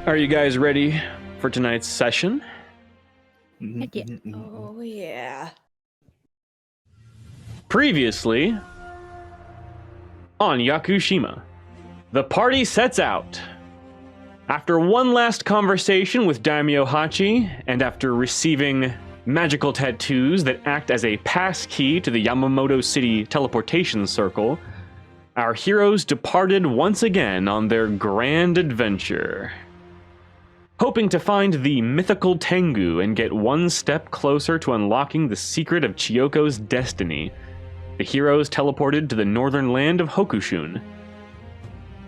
Are you guys ready for tonight's session? Heck yeah. Oh, yeah. Previously, on Yakushima, the party sets out. After one last conversation with Daimyo Hachi, and after receiving magical tattoos that act as a pass key to the Yamamoto City teleportation circle, our heroes departed once again on their grand adventure. Hoping to find the mythical Tengu and get one step closer to unlocking the secret of Chiyoko's destiny, the heroes teleported to the northern land of Hokushun.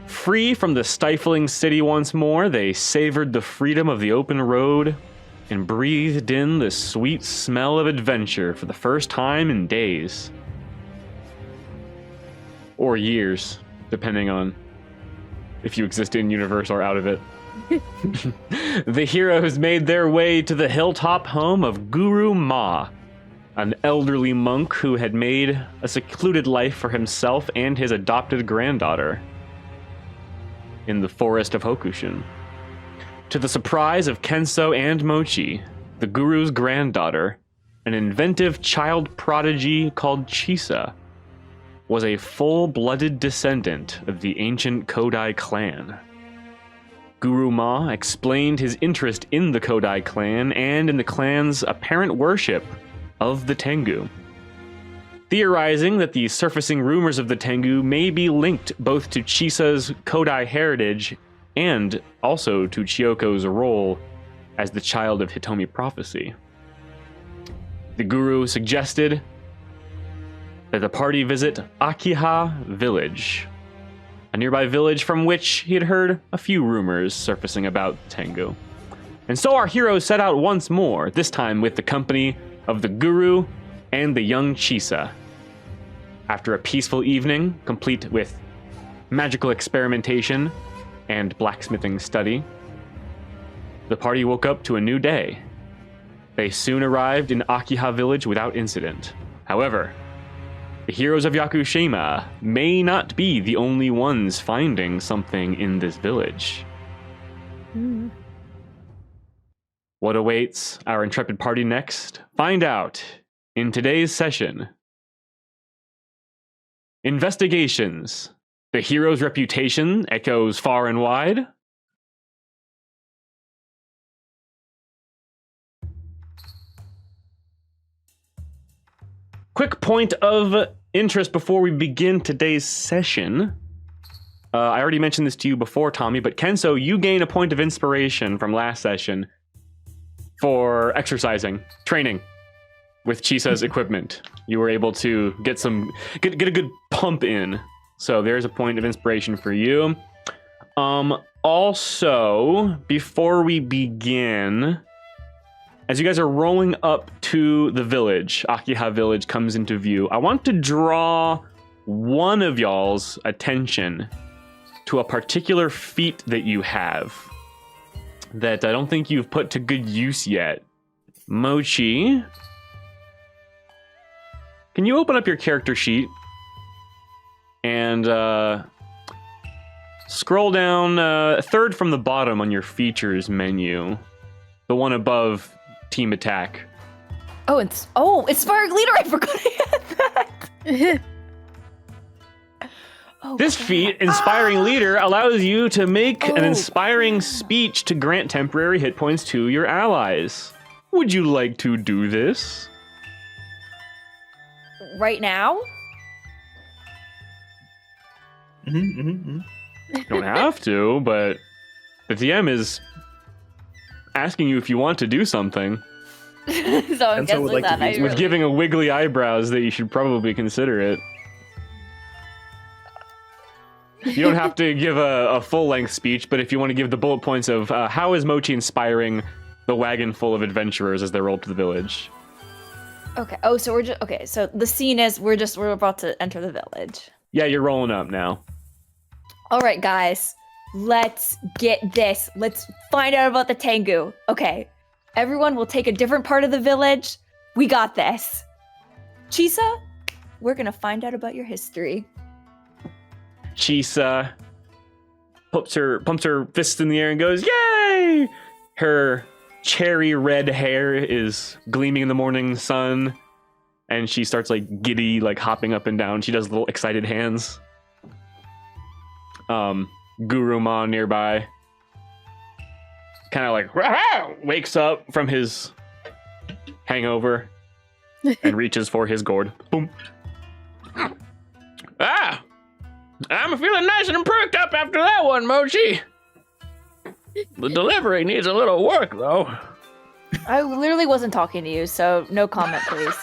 Free from the stifling city once more, they savored the freedom of the open road and breathed in the sweet smell of adventure for the first time in days. Or years, depending on if you exist in universe or out of it. The heroes made their way to the hilltop home of Guru Ma, an elderly monk who had made a secluded life for himself and his adopted granddaughter in the forest of Hokushun. To the surprise of Kensō and Mochi, the guru's granddaughter, an inventive child prodigy called Chisa, was a full-blooded descendant of the ancient Kodai clan. Guru Ma explained his interest in the Kodai clan and in the clan's apparent worship of the Tengu, theorizing that the surfacing rumors of the Tengu may be linked both to Chisa's Kodai heritage and also to Chiyoko's role as the child of Hitomi prophecy. The guru suggested that the party visit Akiha village, a nearby village from which he had heard a few rumors surfacing about Tengu. And so our heroes set out once more, this time with the company of the guru and the young Chisa. After a peaceful evening, complete with magical experimentation and blacksmithing study, the party woke up to a new day. They soon arrived in Akiha village without incident. However, the heroes of Yakushima may not be the only ones finding something in this village. What awaits our intrepid party next? Find out in today's session. Investigations. The hero's reputation echoes far and wide. Quick point of interest before we begin today's session. I already mentioned this to you before, Tommy, but Kensō, you gain a point of inspiration from last session for exercising, training with Chisa's equipment. You were able to get a good pump in. So there's a point of inspiration for you. Also, before we begin, as you guys are rolling up to the village, Akiha village comes into view, I want to draw one of y'all's attention to a particular feat that you have that I don't think you've put to good use yet. Mochi, can you open up your character sheet and scroll down third from the bottom on your features menu, the one above team attack. Inspiring leader. I forgot I had that. This feat, Inspiring Leader, allows you to make an inspiring speech to grant temporary hit points to your allies. Would you like to do this? Right now? You don't have to, but the DM is asking you if you want to do something. So I'm guessing would like that to I With giving a wiggly eyebrows that you should probably consider it. You don't have to give a full-length speech, but if you want to give the bullet points of how is Mochi inspiring the wagon full of adventurers as they roll to the village. Okay. Oh, so we're just okay. So the scene is we're about to enter the village. Yeah, you're rolling up now. All right, guys. Let's get this. Let's find out about the Tengu. Okay. Everyone will take a different part of the village. We got this. Chisa, we're gonna find out about your history. Chisa pumps her fists in the air and goes, "Yay! Yay! Her cherry red hair is gleaming in the morning sun, and she starts like giddy, like hopping up and down. She does little excited hands. Guru Ma nearby kind of like wakes up from his hangover and reaches for his gourd. Boom. Ah! I'm feeling nice and perked up after that one, Mochi. The delivery needs a little work, though. I literally wasn't talking to you, so no comment, please.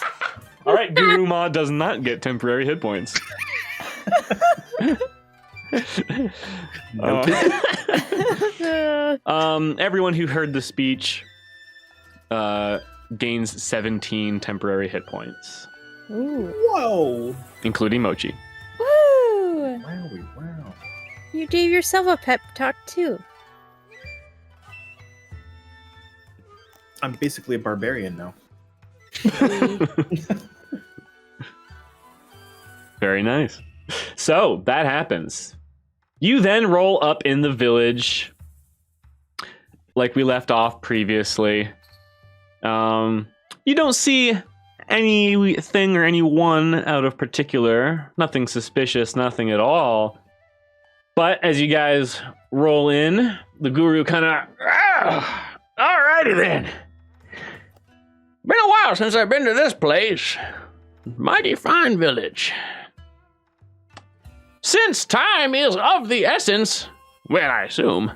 All right, Guru Ma does not get temporary hit points. Everyone who heard the speech gains 17 temporary hit points. Ooh. Whoa! Including Mochi. Woo! Wow. You gave yourself a pep talk too. I'm basically a barbarian now. Very nice. So that happens. You then roll up in the village like we left off previously. You don't see anything or anyone out of particular. Nothing suspicious, nothing at all. But as you guys roll in, the guru kind of... Alrighty then. Been a while since I've been to this place. Mighty fine village. Since time is of the essence, well, I assume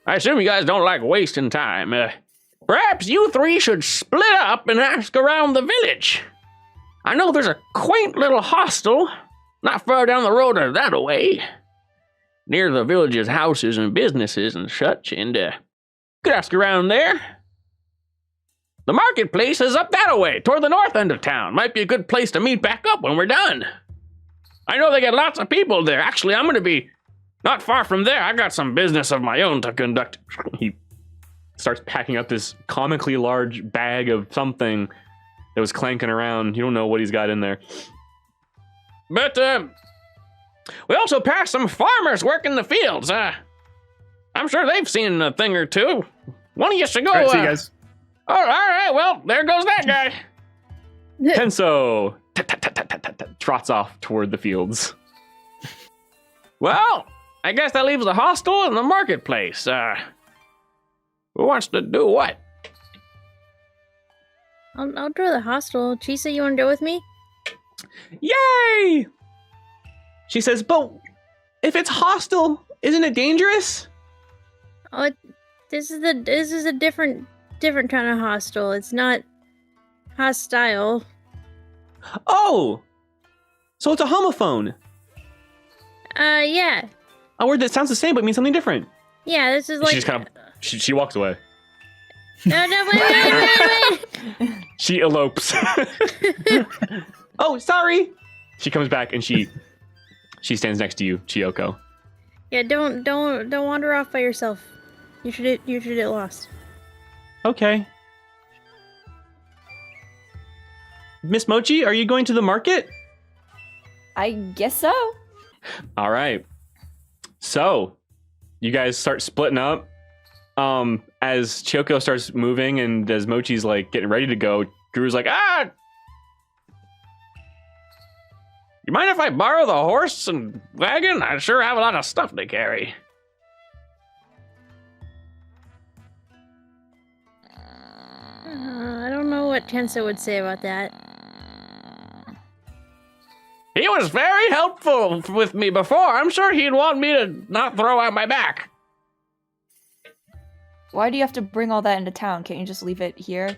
you guys don't like wasting time. Perhaps you three should split up and ask around the village. I know there's a quaint little hostel not far down the road or that away, near the village's houses and businesses and such, and could ask around there. The marketplace is up that way, toward the north end of town. Might be a good place to meet back up when we're done. I know they get lots of people there. Actually, I'm going to be not far from there. I got some business of my own to conduct. He starts packing up this comically large bag of something that was clanking around. You don't know what he's got in there. But we also passed some farmers working the fields. I'm sure they've seen a thing or two. One of you should go. All right, see you guys. Oh, all right, well, there goes that guy. Kensō trots off toward the fields. Well, I guess that leaves the hostel and the marketplace. Who wants to do what? I'll draw the hostel. Chisa, you want to go with me? Yay! She says, but if it's hostile, isn't it dangerous? Oh, this is a different kind of hostel. It's not hostile. Oh! So it's a homophone. Yeah. A word that sounds the same but means something different. Yeah, this is like... She just kind of... She walks away. No, wait. She elopes. Oh, sorry! She comes back and she stands next to you, Chiyoko. Yeah, don't wander off by yourself. You should get lost. Okay. Miss Mochi, are you going to the market? I guess so. All right. So, you guys start splitting up. As Chiyoko starts moving and as Mochi's like getting ready to go, Guru's like, you mind if I borrow the horse and wagon? I sure have a lot of stuff to carry. I don't know what Kensō would say about that. He was very helpful with me before. I'm sure he'd want me to not throw out my back. Why do you have to bring all that into town? Can't you just leave it here?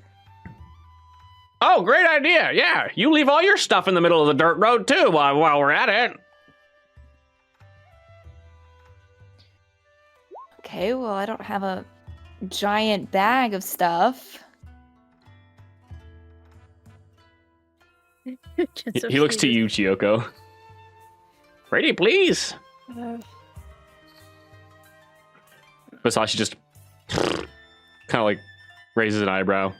Oh, great idea. Yeah, you leave all your stuff in the middle of the dirt road too while we're at it. Okay, well, I don't have a giant bag of stuff. He looks to you, Chiyoko. Ready, please. Masashi just kind of like raises an eyebrow.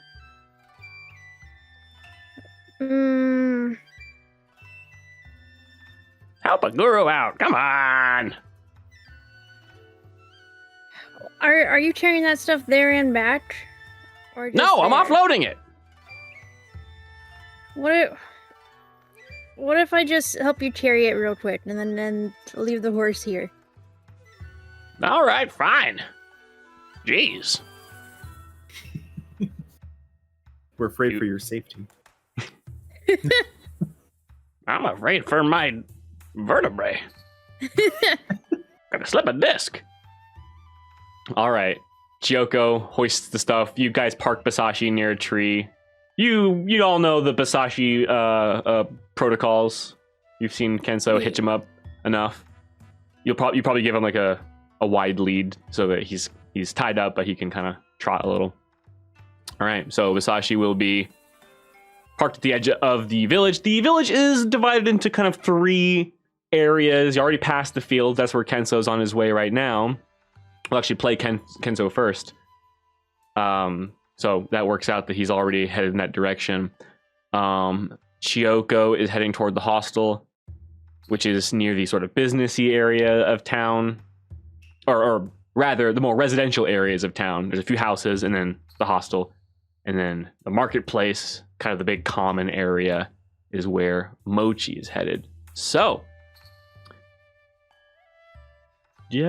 Help a guru out. Come on. Are you carrying that stuff there and back? Or just No, I'm there? offloading it. What if I just help you carry it real quick and then leave the horse here? All right, fine. Jeez. We're afraid for your safety. I'm afraid for my vertebrae. Gonna slip a disc. All right. Chiyoko hoists the stuff. You guys park Basashi near a tree. You all know the Basashi protocols. You've seen Kensō hitch him up enough. You probably give him like a wide lead so that he's tied up, but he can kind of trot a little. All right, so Basashi will be parked at the edge of the village. The village is divided into kind of 3 areas. You already passed the field. That's where Kensō's on his way right now. We'll actually play Kensō first. So that works out that he's already headed in that direction. Chiyoko is heading toward the hostel, which is near the sort of businessy area of town. Or rather, the more residential areas of town. There's a few houses, and then the hostel. And then the marketplace, kind of the big common area, is where Mochi is headed. So, give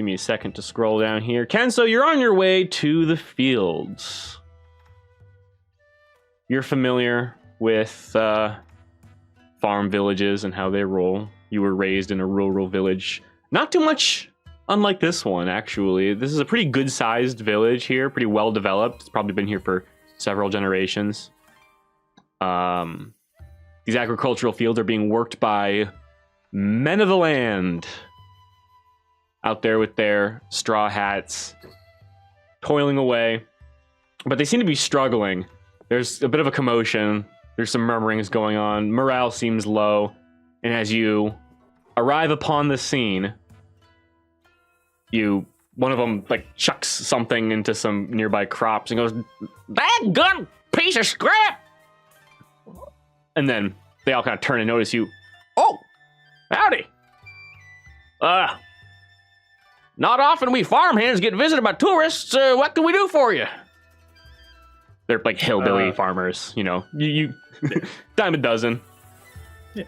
me a second to scroll down here. Kensō, you're on your way to the fields. You're familiar with farm villages and how they roll. You were raised in a rural village. Not too much unlike this one, actually. This is a pretty good-sized village here, pretty well-developed. It's probably been here for several generations. These agricultural fields are being worked by men of the land out there with their straw hats, toiling away. But they seem to be struggling. There's a bit of a commotion. There's some murmurings going on. Morale seems low. And as you arrive upon the scene, one of them like chucks something into some nearby crops and goes, "That gun piece of scrap!" And then they all kind of turn and notice you. "Oh, howdy. Not often we farmhands get visited by tourists. What can we do for you?" They're like hillbilly farmers, you dime a dozen. Yeah.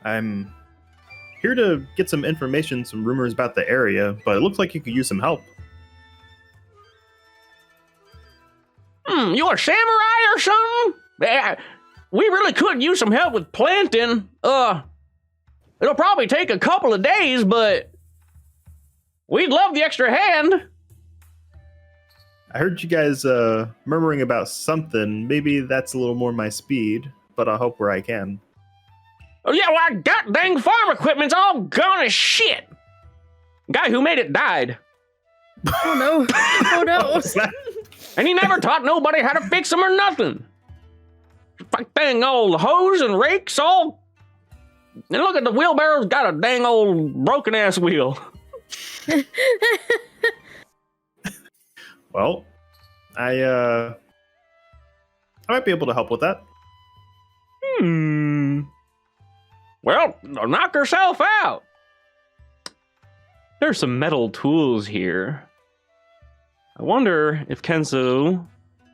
I'm here to get some information, some rumors about the area, but it looks like you could use some help. You a samurai or something? Yeah, we really could use some help with planting. It'll probably take a couple of days, but we'd love the extra hand. I heard you guys murmuring about something. Maybe that's a little more my speed, but I'll help where I can. Oh yeah, well, our god dang farm equipment's all gone as shit. Guy who made it died. Oh no! Oh no! And he never taught nobody how to fix them or nothing. Like dang old hose and rakes all. And look at the wheelbarrow's got a dang old broken ass wheel. Well, I might be able to help with that. Well, knock herself out. There's some metal tools here. I wonder if Kensō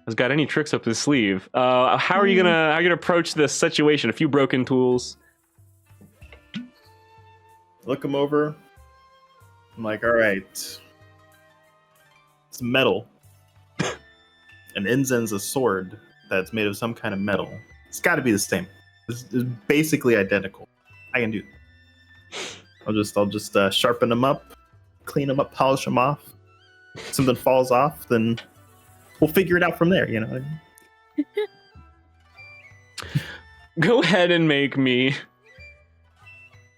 has got any tricks up his sleeve. How are you gonna approach this situation? A few broken tools. Look them over. I'm like, all right. It's metal. And Inzen's a sword that's made of some kind of metal. It's got to be the same. It's basically identical. I can do that. I'll just sharpen them up, clean them up, polish them off. If something falls off, then we'll figure it out from there, you know what I mean? Go ahead and make me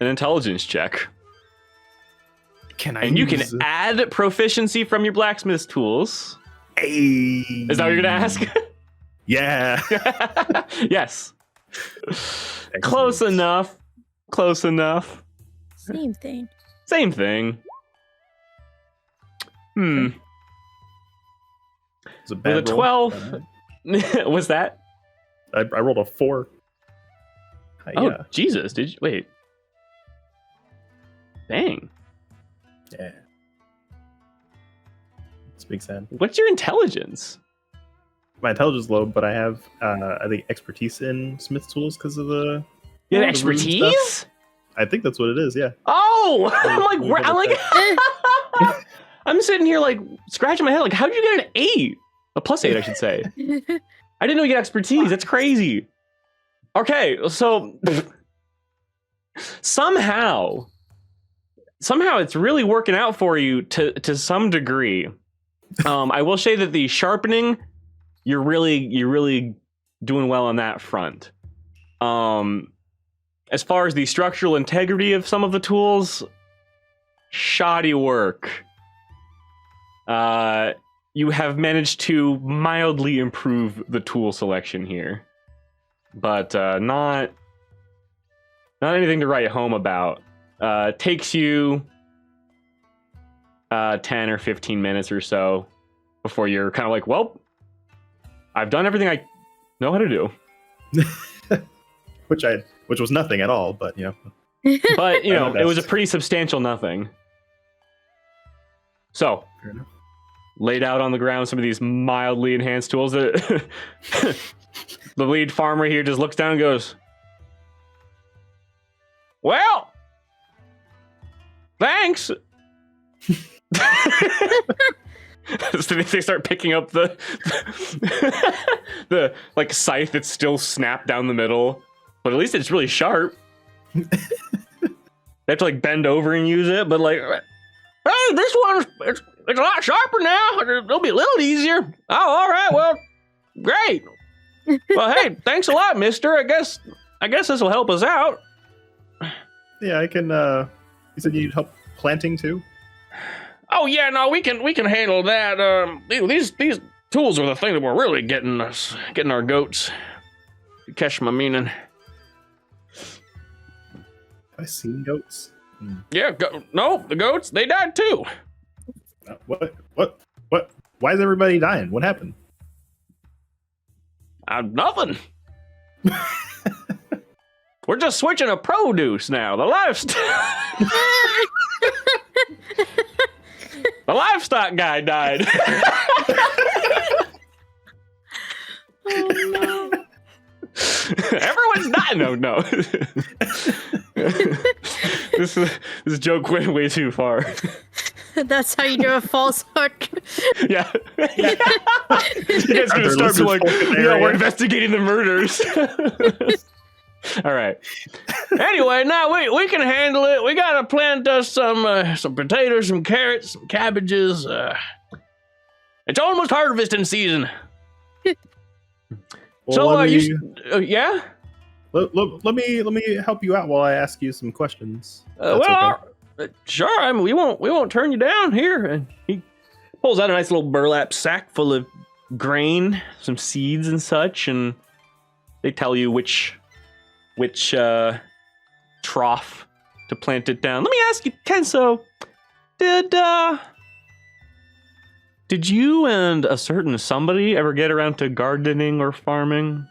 an intelligence check. And you can add proficiency from your blacksmith's tools. Hey. Is that what you're gonna ask? Yeah. Yes. Close enough. Close enough. Same thing. Same thing. It's a bad With a roll. 12. Was that? I rolled a 4. Oh, Jesus. Did you? Wait. Dang. Yeah. It's big sad. What's your intelligence? My intelligence is low, but I have I think expertise in smith tools because of the. You have the rune expertise? stuff. I think that's what it is. Yeah. Oh, I'm like, Eh. I'm sitting here like scratching my head. Like, how did you get an 8? A +8, I should say. I didn't know you get expertise. That's crazy. Okay, so somehow it's really working out for you to some degree. I will say that the sharpening, you're really doing well on that front. As far as the structural integrity of some of the tools, shoddy work. You have managed to mildly improve the tool selection here, but not anything to write home about. Takes you 10 or 15 minutes or so before you're kind of like, well, I've done everything I know how to do. Which was nothing at all, but you know. But you know, My it was a best. pretty substantial nothing. So, Fair enough. laid out on the ground some of these mildly enhanced tools that the lead farmer here just looks down and goes, well, thanks. So they start picking up the like scythe that's still snapped down the middle, but at least it's really sharp. They have to like bend over and use it, but like, hey, this one's it's a lot sharper now. It'll be a little easier. Oh, all right. Well, great. Well, hey, thanks a lot, mister. I guess this will help us out. Yeah, I can. You said you need help planting too. Oh yeah, no, we can handle that. These tools are the thing that we're really getting our goats. You catch my meaning? Have I seen goats? Yeah, no, the goats, they died too. What? Why is everybody dying? What happened? Nothing. We're just switching to produce now. The livestock guy died. Oh no. Everyone's dying. No. This joke went way too far. That's how you do a false hook. Yeah. You guys gonna start to like, yeah, we're investigating the murders. All right. Anyway, now we can handle it. We gotta plant us some potatoes, some carrots, some cabbages. It's almost harvesting season. Well, yeah. let me help you out while I ask you some questions. Sure. I mean, we won't turn you down here. And he pulls out a nice little burlap sack full of grain, some seeds and such, and they tell you which trough to plant it down. Let me ask you, Kensō, did you and a certain somebody ever get around to gardening or farming?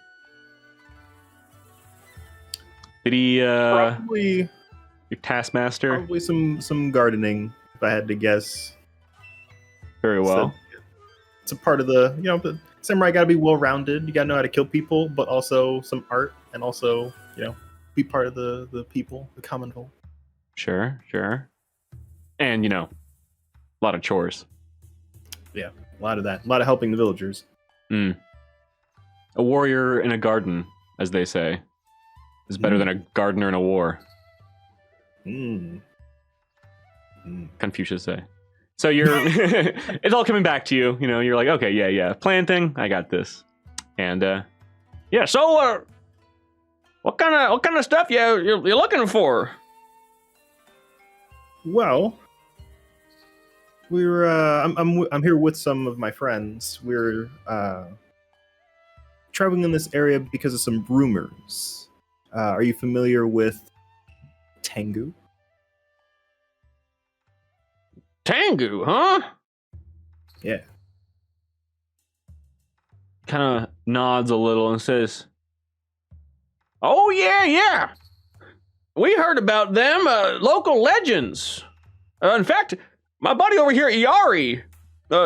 Did he Probably your taskmaster? probably some gardening, if I had to guess. Very well. So, it's a part of the the samurai got to be well rounded. You got to know how to kill people, but also some art, and also be part of the people, the common folk. Sure. And a lot of chores. Yeah, a lot of that, a lot of helping the villagers. A warrior in a garden, as they say, is better than a gardener in a war. Confucius say. So you're, it's all coming back to you. You're like, okay, yeah, planting, I got this, and yeah. So, what kind of stuff you're looking for? Well, we're I'm here with some of my friends. We're traveling in this area because of some rumors. Are you familiar with Tengu? Tengu, huh? Yeah. Kind of nods a little and says, "Oh yeah. We heard about them, local legends. In fact, my buddy over here, Iari,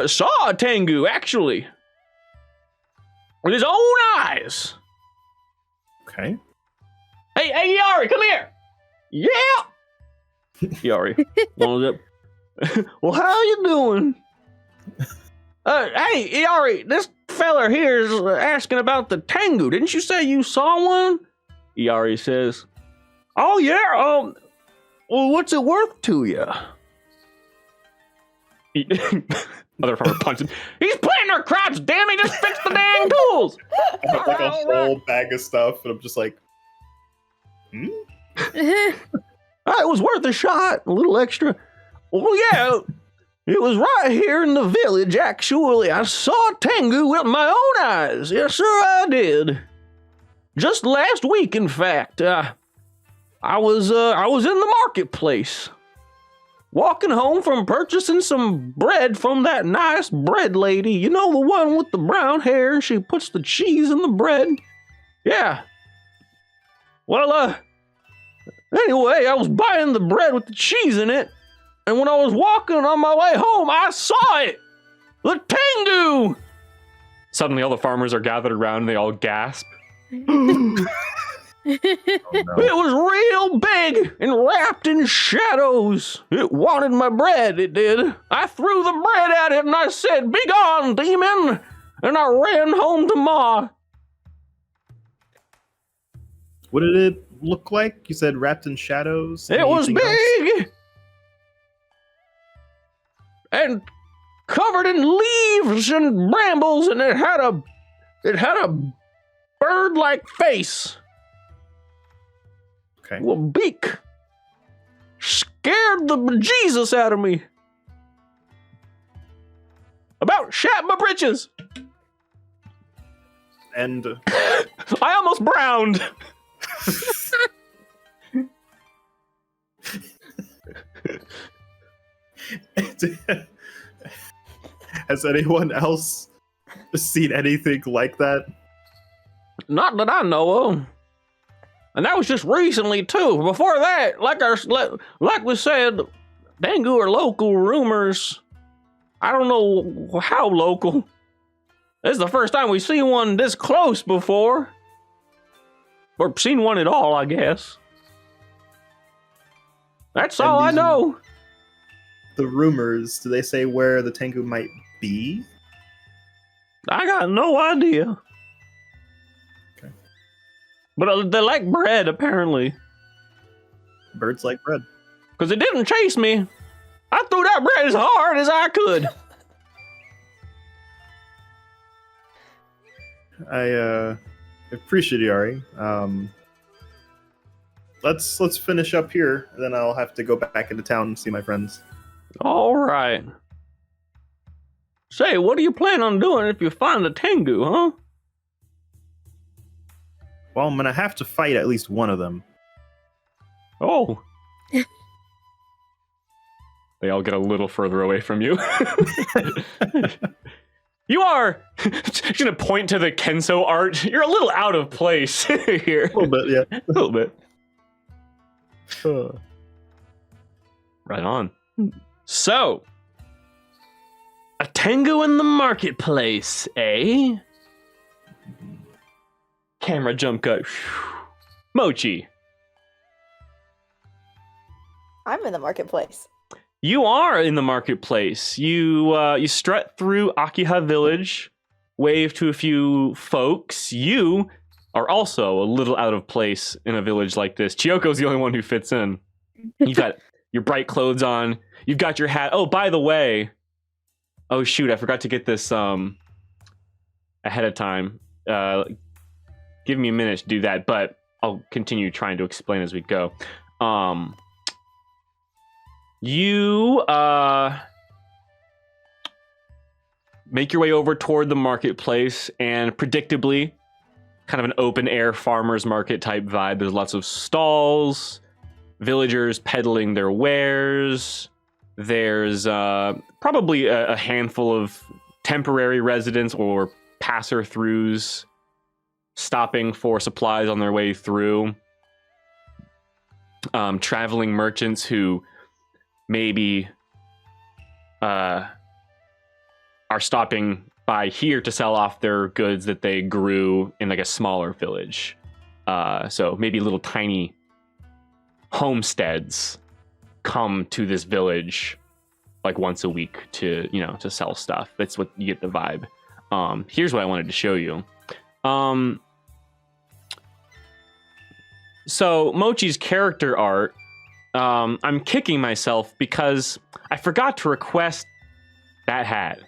saw a Tengu, actually. With his own eyes. Okay. Hey, Iari, come here. Yeah. Iari, thumbs up. Well, how you doing? Hey, Iari, this feller here is asking about the Tengu. Didn't you say you saw one? Iari says, oh, yeah, well, what's it worth to you? Other farmer punches him. He's planting our crops, damn it, just fix the damn tools! I have like a whole bag of stuff, and I'm just like, It was worth a shot, a little extra. Well, yeah, it was right here in the village, actually. I saw a Tengu with my own eyes. Yes, sir, I did. Just last week, in fact. I was in the marketplace, walking home from purchasing some bread from that nice bread lady. You know, the one with the brown hair, and she puts the cheese in the bread. Yeah. Well, anyway, I was buying the bread with the cheese in it, and when I was walking on my way home, I saw it! The Tengu! Suddenly all the farmers are gathered around and they all gasp. oh, no. It was real big and wrapped in shadows. It wanted my bread, it did. I threw the bread at it and I said, "Be gone, demon!" And I ran home to Ma. What did it look like? You said wrapped in shadows? It was Anything else? big! And covered in leaves and brambles, and it had a bird-like face. Okay. A beak. Scared the bejesus out of me. About shat my britches. And I almost browned. has anyone else seen anything like that? Not that I know of. And that was just recently too. Before that, like we said, Tengu are local rumors. I don't know how local. This is the first time we've seen one this close before. Or seen one at all, I guess. That's all I know. The rumors, do they say where the Tengu might be? I got no idea. Okay. But they like bread, apparently. Birds like bread. Because it didn't chase me. I threw that bread as hard as I could. I appreciate it, Ari. Let's finish up here, and then I'll have to go back into town and see my friends. All right. Say, what do you plan on doing if you find a Tengu, huh? Well, I'm gonna have to fight at least one of them. Oh. They all get a little further away from you. You are, she's gonna point to the Kensō art. You're a little out of place here. A little bit, yeah. A little bit. Right on. So, a Tengu in the marketplace, eh? Camera jump cut. Mochi. I'm in the marketplace. You are in the marketplace. You strut through Akiha village, wave to a few folks. You are also a little out of place in a village like this. Chiyoko's the only one who fits in. You've got your bright clothes on. You've got your hat. Oh, by the way. Oh, shoot. I forgot to get this ahead of time. Give me a minute to do that, but I'll continue trying to explain as we go. You make your way over toward the marketplace, and predictably, kind of an open air farmer's market type vibe. There's lots of stalls, villagers peddling their wares. There's probably a handful of temporary residents or passer-throughs stopping for supplies on their way through. traveling merchants who maybe are stopping by here to sell off their goods that they grew in like a smaller village. So maybe little tiny homesteads come to this village like once a week to, you know, to sell stuff. That's what you get the vibe. Here's what I wanted to show you. So Mochi's character art, I'm kicking myself because I forgot to request that hat.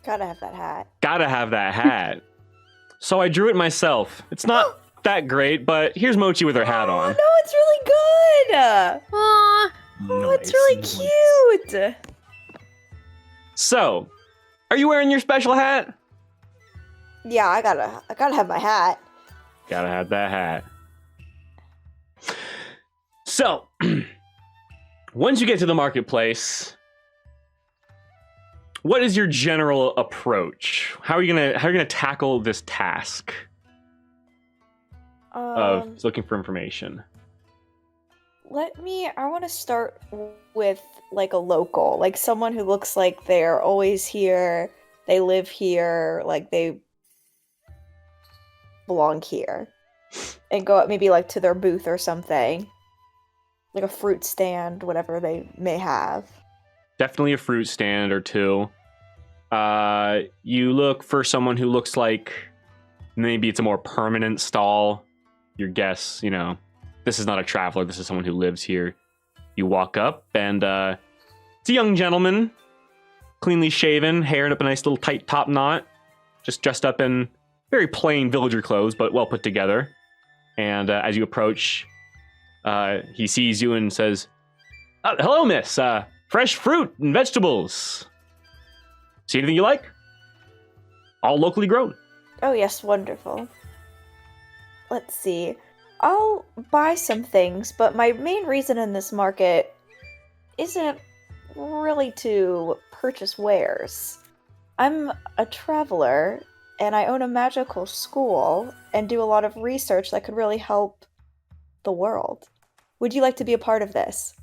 Gotta have that hat. Gotta have that hat. So I drew it myself. It's not that great, but here's Mochi with her hat Oh, on. no, it's really good. Aw. Oh, it's really cute. So, are you wearing your special hat? Yeah, I gotta have my hat. Gotta have that hat. So, once you get to the marketplace, what is your general approach? How are you gonna tackle this task of looking for information? I want to start with like a local, like someone who looks like they're always here, they live here, like they belong here. And go up maybe like to their booth or something. Like a fruit stand, whatever they may have. Definitely a fruit stand or two. You look for someone who looks like maybe it's a more permanent stall. Your guess, you know, this is not a traveler, this is someone who lives here. You walk up and it's a young gentleman, cleanly shaven, hair up a nice little tight top knot, just dressed up in very plain villager clothes, but well put together. And as you approach, he sees you and says, hello, miss. Fresh fruit and vegetables. See anything you like? All locally grown. Oh yes, wonderful. Let's see. I'll buy some things, but my main reason in this market isn't really to purchase wares. I'm a traveler, and I own a magical school and do a lot of research that could really help the world. Would you like to be a part of this?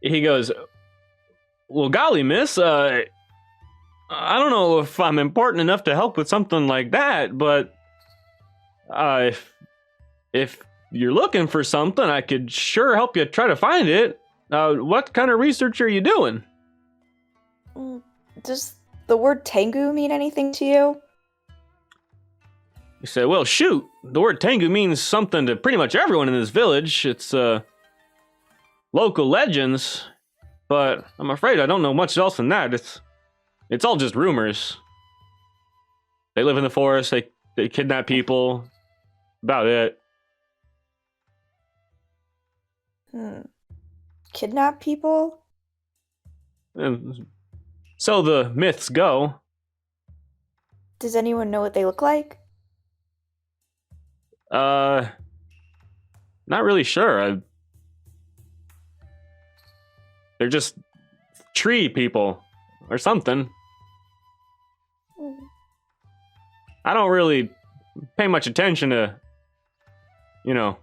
He goes, well, golly, miss, I don't know if I'm important enough to help with something like that, but if you're looking for something, I could sure help you try to find it. What kind of research are you doing? Does the word Tengu mean anything to you? You say, well, shoot, the word Tengu means something to pretty much everyone in this village. It's local legends, but I'm afraid I don't know much else than that. It's all just rumors. They live in the forest, they kidnap people. About it. Kidnap people? And so the myths go. Does anyone know what they look like? Not really sure. They're just tree people or something. I don't really pay much attention to, you know,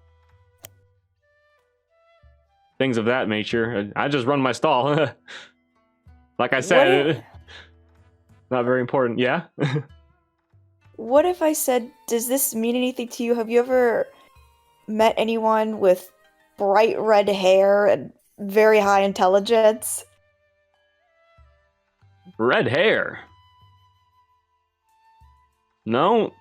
things of that nature. I just run my stall. Like I said, not very important. Yeah? What if I said, does this mean anything to you? Have you ever met anyone with bright red hair and very high intelligence? Red hair? No.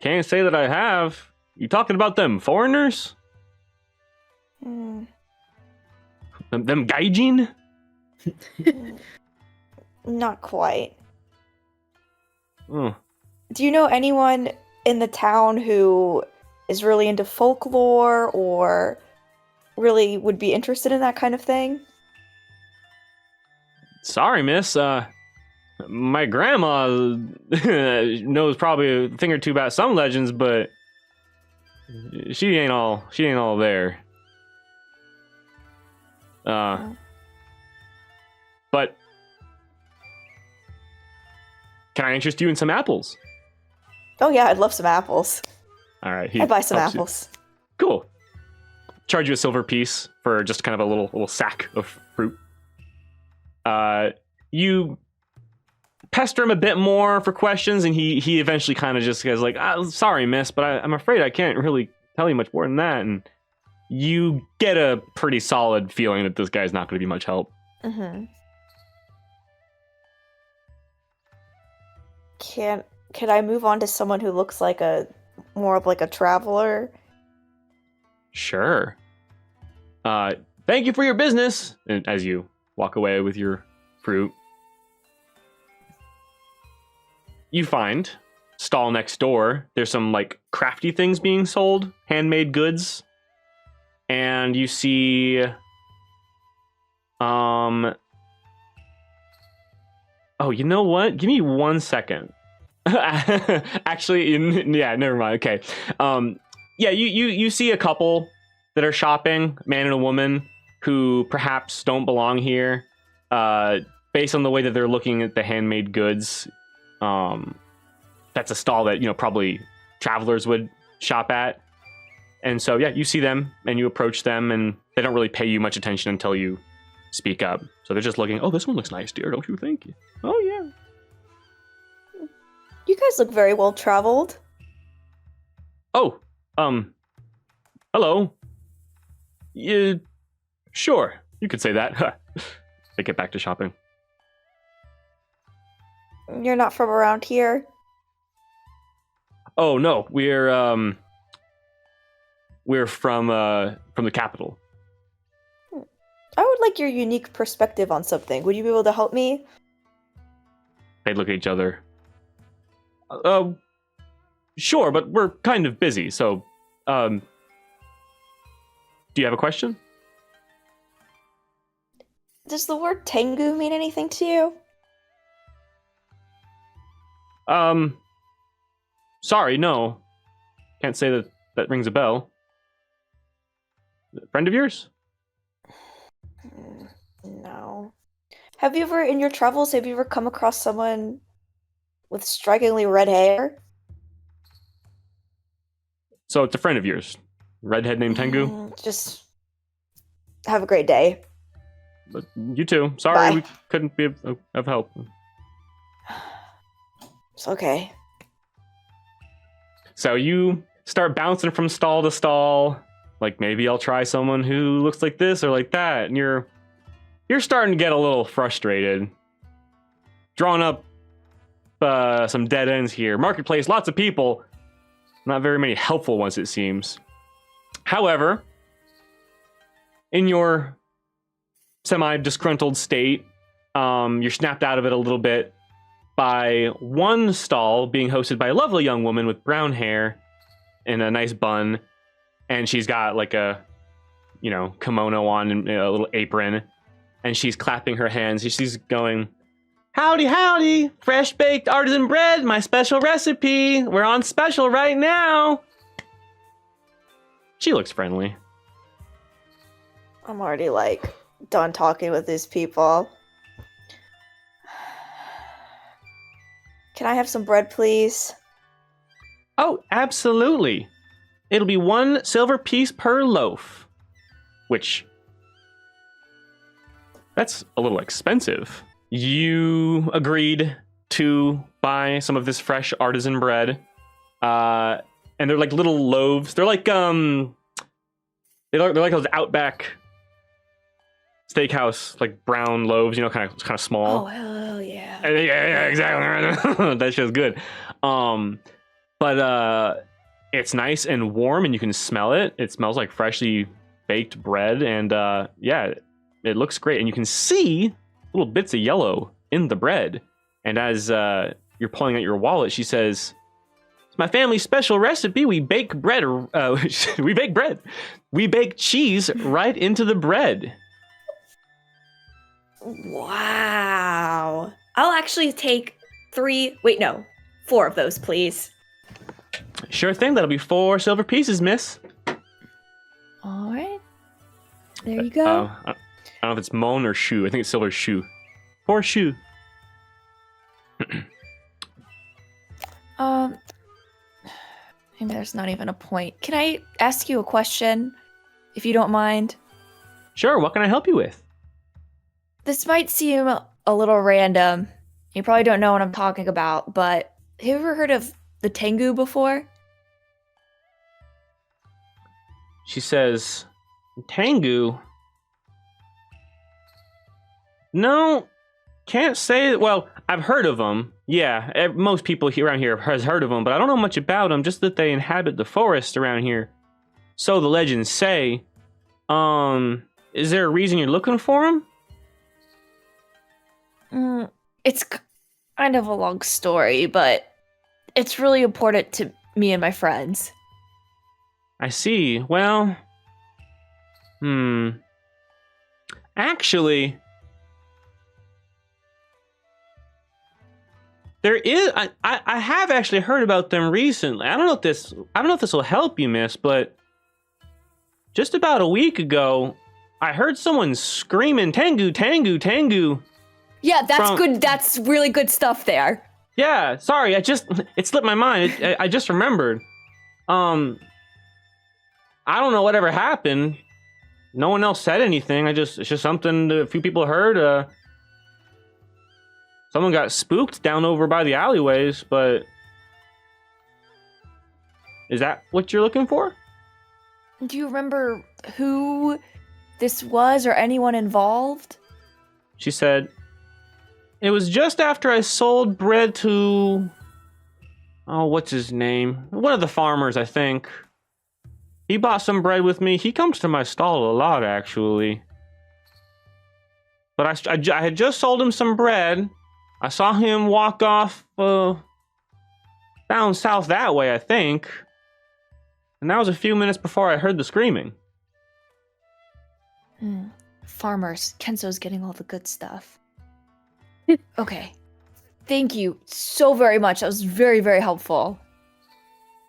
Can't say that I have. You talking about them foreigners? Them gaijin? Not quite. Oh. Do you know anyone in the town who is really into folklore or really would be interested in that kind of thing? Sorry, miss. My grandma knows probably a thing or two about some legends, but she ain't all there. But can I interest you in some apples? Oh yeah, I'd love some apples. All right. I buy some helps you. apples. Cool. Charge you a silver piece for just kind of a little sack of fruit. You pester him a bit more for questions, and he eventually kind of just goes like, sorry, miss, but I'm afraid I can't really tell you much more than that. And you get a pretty solid feeling that this guy's not going to be much help. Mm-hmm. Can I move on to someone who looks like more of like a traveler? Sure. Thank you for your business. And as you walk away with your fruit, you find stall next door. There's some like crafty things being sold, handmade goods, and you see, oh, you know what? Give me 1 second. Actually, yeah, never mind. Okay. Yeah, you see a couple that are shopping, man and a woman, who perhaps don't belong here. Based on the way that they're looking at the handmade goods, that's a stall that, probably travelers would shop at. And so, yeah, you see them and you approach them, and they don't really pay you much attention until you speak up. So they're just looking, oh, this one looks nice, dear, don't you think? Oh, yeah. You guys look very well traveled. Oh, hello. Yeah, sure, you could say that. They get back to shopping. You're not from around here? Oh no, we're from the capital. I would like your unique perspective on something. Would you be able to help me? They look at each other. Sure, but we're kind of busy, so do you have a question? Does the word Tengu mean anything to you? Sorry, no. Can't say that rings a bell. Friend of yours? No. Have you ever, in your travels, come across someone with strikingly red hair? So it's a friend of yours. Redhead named Tengu? Just have a great day. But you too. Sorry, Bye. we couldn't be of help. It's okay. So you start bouncing from stall to stall. Like, maybe I'll try someone who looks like this or like that. And you're starting to get a little frustrated. Drawing up some dead ends here. Marketplace, lots of people. Not very many helpful ones, it seems. However, in your semi-disgruntled state, you're snapped out of it a little bit by one stall being hosted by a lovely young woman with brown hair and a nice bun, and she's got like a kimono on and a little apron, and she's clapping her hands. She's going, howdy, howdy, fresh baked artisan bread, my special recipe. We're on special right now. She looks friendly. I'm already done talking with these people. Can I have some bread, please? Oh, absolutely. It'll be 1 silver piece per loaf. Which, that's a little expensive. You agreed to buy some of this fresh artisan bread. And they're like little loaves. They're like they're like those Outback Steakhouse like brown loaves, kind of small. Oh hell yeah! Yeah, exactly. That shit's good. But it's nice and warm, and you can smell it. It smells like freshly baked bread, and yeah, it looks great. And you can see little bits of yellow in the bread. And as you're pulling out your wallet, she says, "It's my family's special recipe. We bake bread. We bake bread. We bake cheese right into the bread." Wow. I'll actually take 4 of those, please. Sure thing. That'll be 4 silver pieces, miss. All right. There you go. I don't know if it's mon or shoe. I think it's silver shoe. 4 shoe. Maybe there's not even a point. Can I ask you a question, if you don't mind? Sure, what can I help you with? This might seem a little random. You probably don't know what I'm talking about, but have you ever heard of the Tengu before? She says, Tengu? No, can't say. Well, I've heard of them. Yeah, most people around here has heard of them, but I don't know much about them, just that they inhabit the forest around here. So the legends say. Is there a reason you're looking for them? It's kind of a long story, but it's really important to me and my friends. I see. Well, actually, there is. I have actually heard about them recently. I don't know if this will help you, miss, but just about a week ago, I heard someone screaming Tengu, Tengu, Tengu. Yeah, that's good. That's really good stuff there. Yeah, sorry, it slipped my mind. I just remembered. I don't know whatever happened. No one else said anything. It's just something a few people heard. Someone got spooked down over by the alleyways, but is that what you're looking for? Do you remember who this was or anyone involved? She said, it was just after I sold bread to, what's his name? One of the farmers, I think. He bought some bread with me. He comes to my stall a lot, actually. But I had just sold him some bread. I saw him walk off down south that way, I think. And that was a few minutes before I heard the screaming. Farmers. Kensō's getting all the good stuff. Okay. Thank you so very much. That was very, very helpful.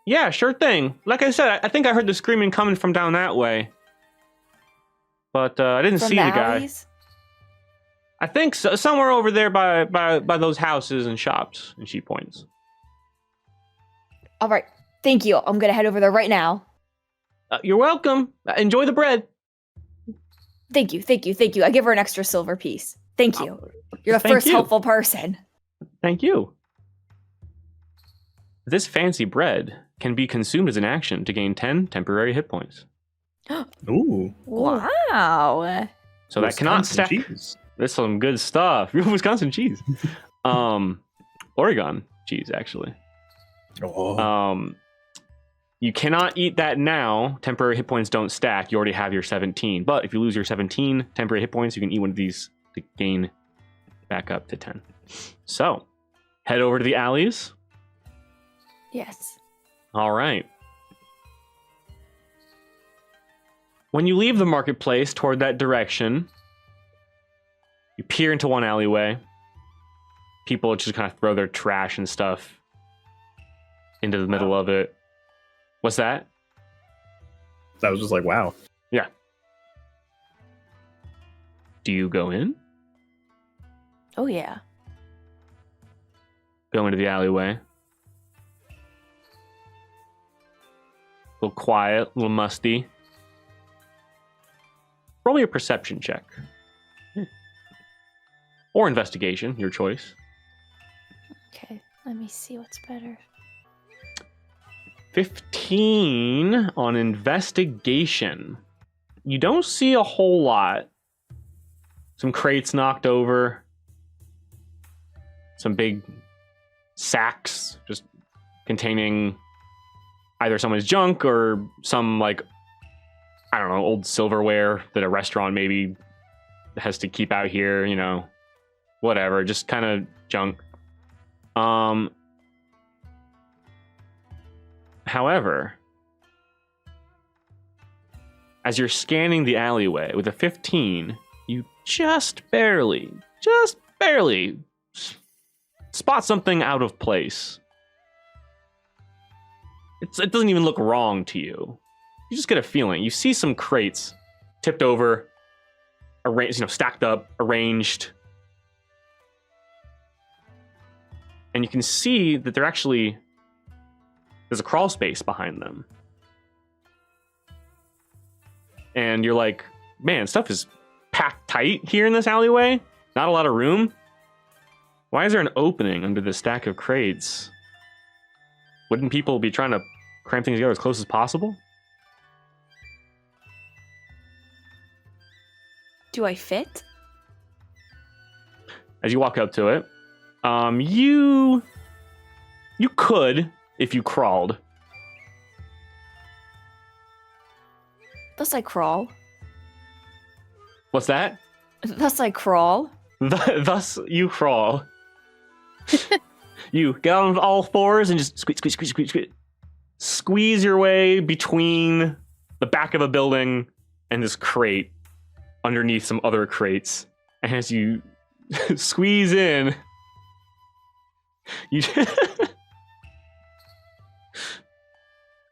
Yeah, sure thing. Like I said, I think I heard the screaming coming from down that way. But I didn't see the guy. Alleys? I think somewhere over there by those houses and shops. And she points. All right. Thank you. I'm going to head over there right now. You're welcome. Enjoy the bread. Thank you. Thank you. Thank you. I give her an extra silver piece. Thank you. You're the Thank first you. helpful person. Thank you. This fancy bread can be consumed as an action to gain 10 temporary hit points. Ooh. Wow. So that cannot stack. Cheese. There's some good stuff. Wisconsin cheese. Oregon cheese, actually. Oh. You cannot eat that now. Temporary hit points don't stack. You already have your 17. But if you lose your 17 temporary hit points, you can eat one of these to gain back up to 10. So, head over to the alleys. Yes. All right. When you leave the marketplace toward that direction, you peer into one alleyway. People just kind of throw their trash and stuff into the middle of it. What's that? That was just like, wow. Yeah. Do you go in? Oh, yeah. Go into the alleyway. A little quiet, a little musty. Roll me a perception check. Or investigation, your choice. Okay, let me see what's better. 15 on investigation. You don't see a whole lot. Some crates knocked over. Some big sacks just containing either someone's junk or some, like, I don't know, old silverware that a restaurant maybe has to keep out here, you know, whatever, just kind of junk. However, as you're scanning the alleyway with a 15, you just barely spot something out of place. It doesn't even look wrong to you. You just get a feeling. You see some crates tipped over, arranged, stacked up, arranged. And you can see that they're actually there's a crawl space behind them. And you're like, man, stuff is packed tight here in this alleyway. Not a lot of room. Why is there an opening under this stack of crates? Wouldn't people be trying to cram things together as close as possible? Do I fit? As you walk up to it, you could if you crawled. Thus I crawl. What's that? Thus I crawl. Thus you crawl. You get on all fours and just squeeze your way between the back of a building and this crate underneath some other crates. And as you squeeze in, you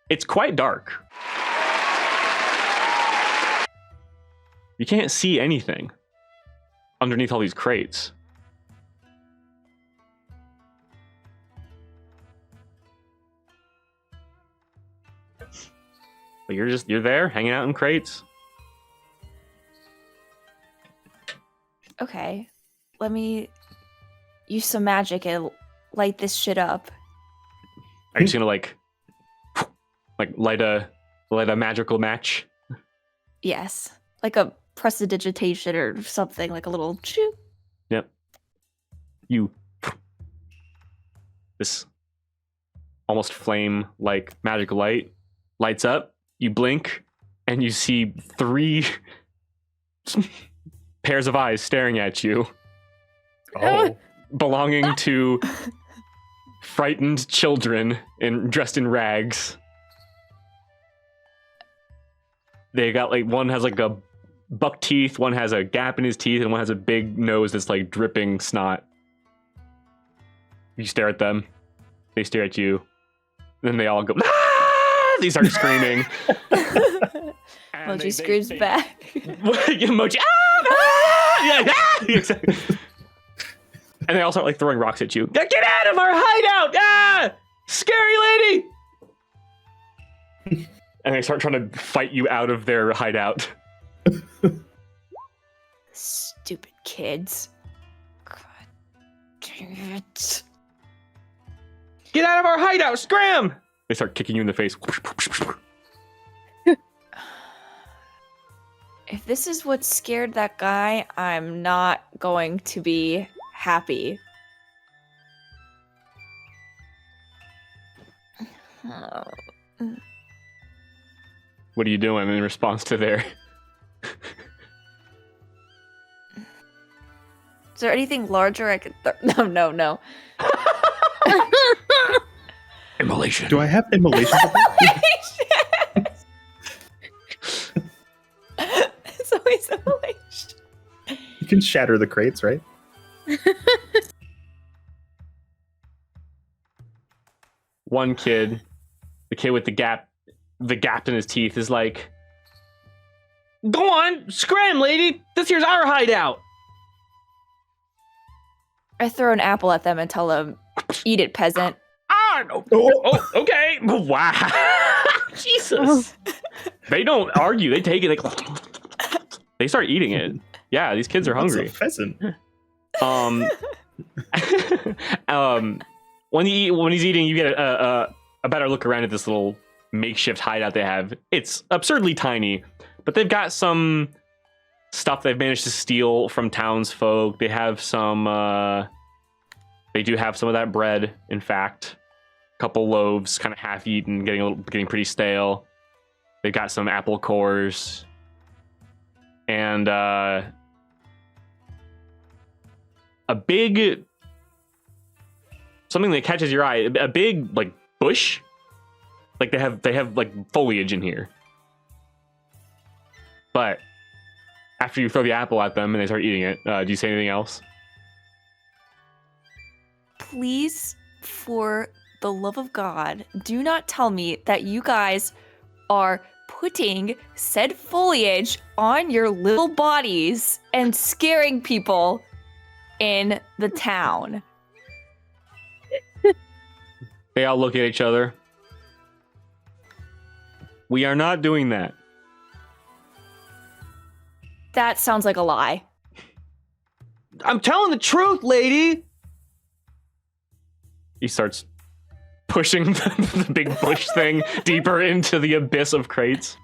it's quite dark. You can't see anything underneath all these crates. But you're there hanging out in crates. Okay. Let me use some magic and light this shit up. Are you just gonna like light a magical match? Yes. Like a prestidigitation or something, like a little choo. Yep. This almost flame-like magic light lights up. You blink, and you see 3 pairs of eyes staring at you. Oh. Belonging to frightened children dressed in rags. They got like, one has like a buck teeth, one has a gap in his teeth, and one has a big nose that's like dripping snot. You stare at them. They stare at you. Then they all go, ah! They start screaming. Mochi screams back. Mochi, ah! Yeah, ah! Exactly. And they all start like throwing rocks at you. Get out of our hideout! Ah! Scary lady! And they start trying to fight you out of their hideout. Stupid kids. God dang it. Get out of our hideout! Scram! They start kicking you in the face. If this is what scared that guy, I'm not going to be happy. What are you doing in response to their... Is there anything larger I could No. Immolation. Do I have immolation? It's always immolation. You can shatter the crates, right? One kid, the kid with the gap in his teeth, is like, "Go on, scram, lady! This here's our hideout!" I throw an apple at them and tell them, "Eat it, peasant." Ah, no. Oh, okay. Wow. Jesus. They don't argue. They take it. They start eating it. Yeah, these kids are hungry. What's a pheasant? When he's eating, you get a better look around at this little makeshift hideout they have. It's absurdly tiny, but they've got some stuff they've managed to steal from townsfolk. They have some. They do have some of that bread. In fact, a couple loaves, kind of half-eaten, getting pretty stale. They've got some apple cores, and a big something that catches your eye. A big like bush. Like they have like foliage in here. But after you throw the apple at them and they start eating it, do you say anything else? Please, for the love of God, do not tell me that you guys are putting said foliage on your little bodies and scaring people in the town. They all look at each other. We are not doing that. That sounds like a lie. I'm telling the truth, lady. He starts pushing the big bush thing deeper into the abyss of crates.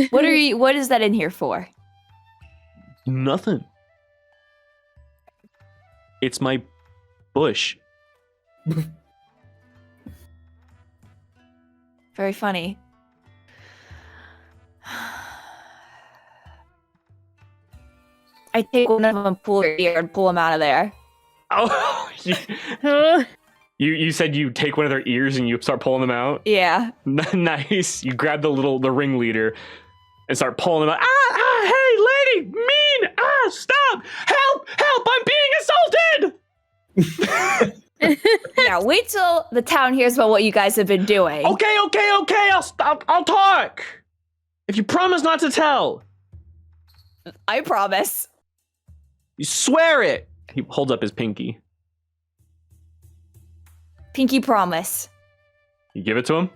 What is that in here for? Nothing. It's my bush. Very funny. I take one of them, pull your ear, and pull him out of there. Oh, you said you take one of their ears and you start pulling them out? Yeah. Nice. You grab the ringleader and start pulling them out. Hey, lady, mean! Stop! Help! I'm being assaulted! Yeah, wait till the town hears about what you guys have been doing. Okay. I'll talk. If you promise not to tell. I promise. You swear it. He holds up his pinky. Pinky promise. You give it to him?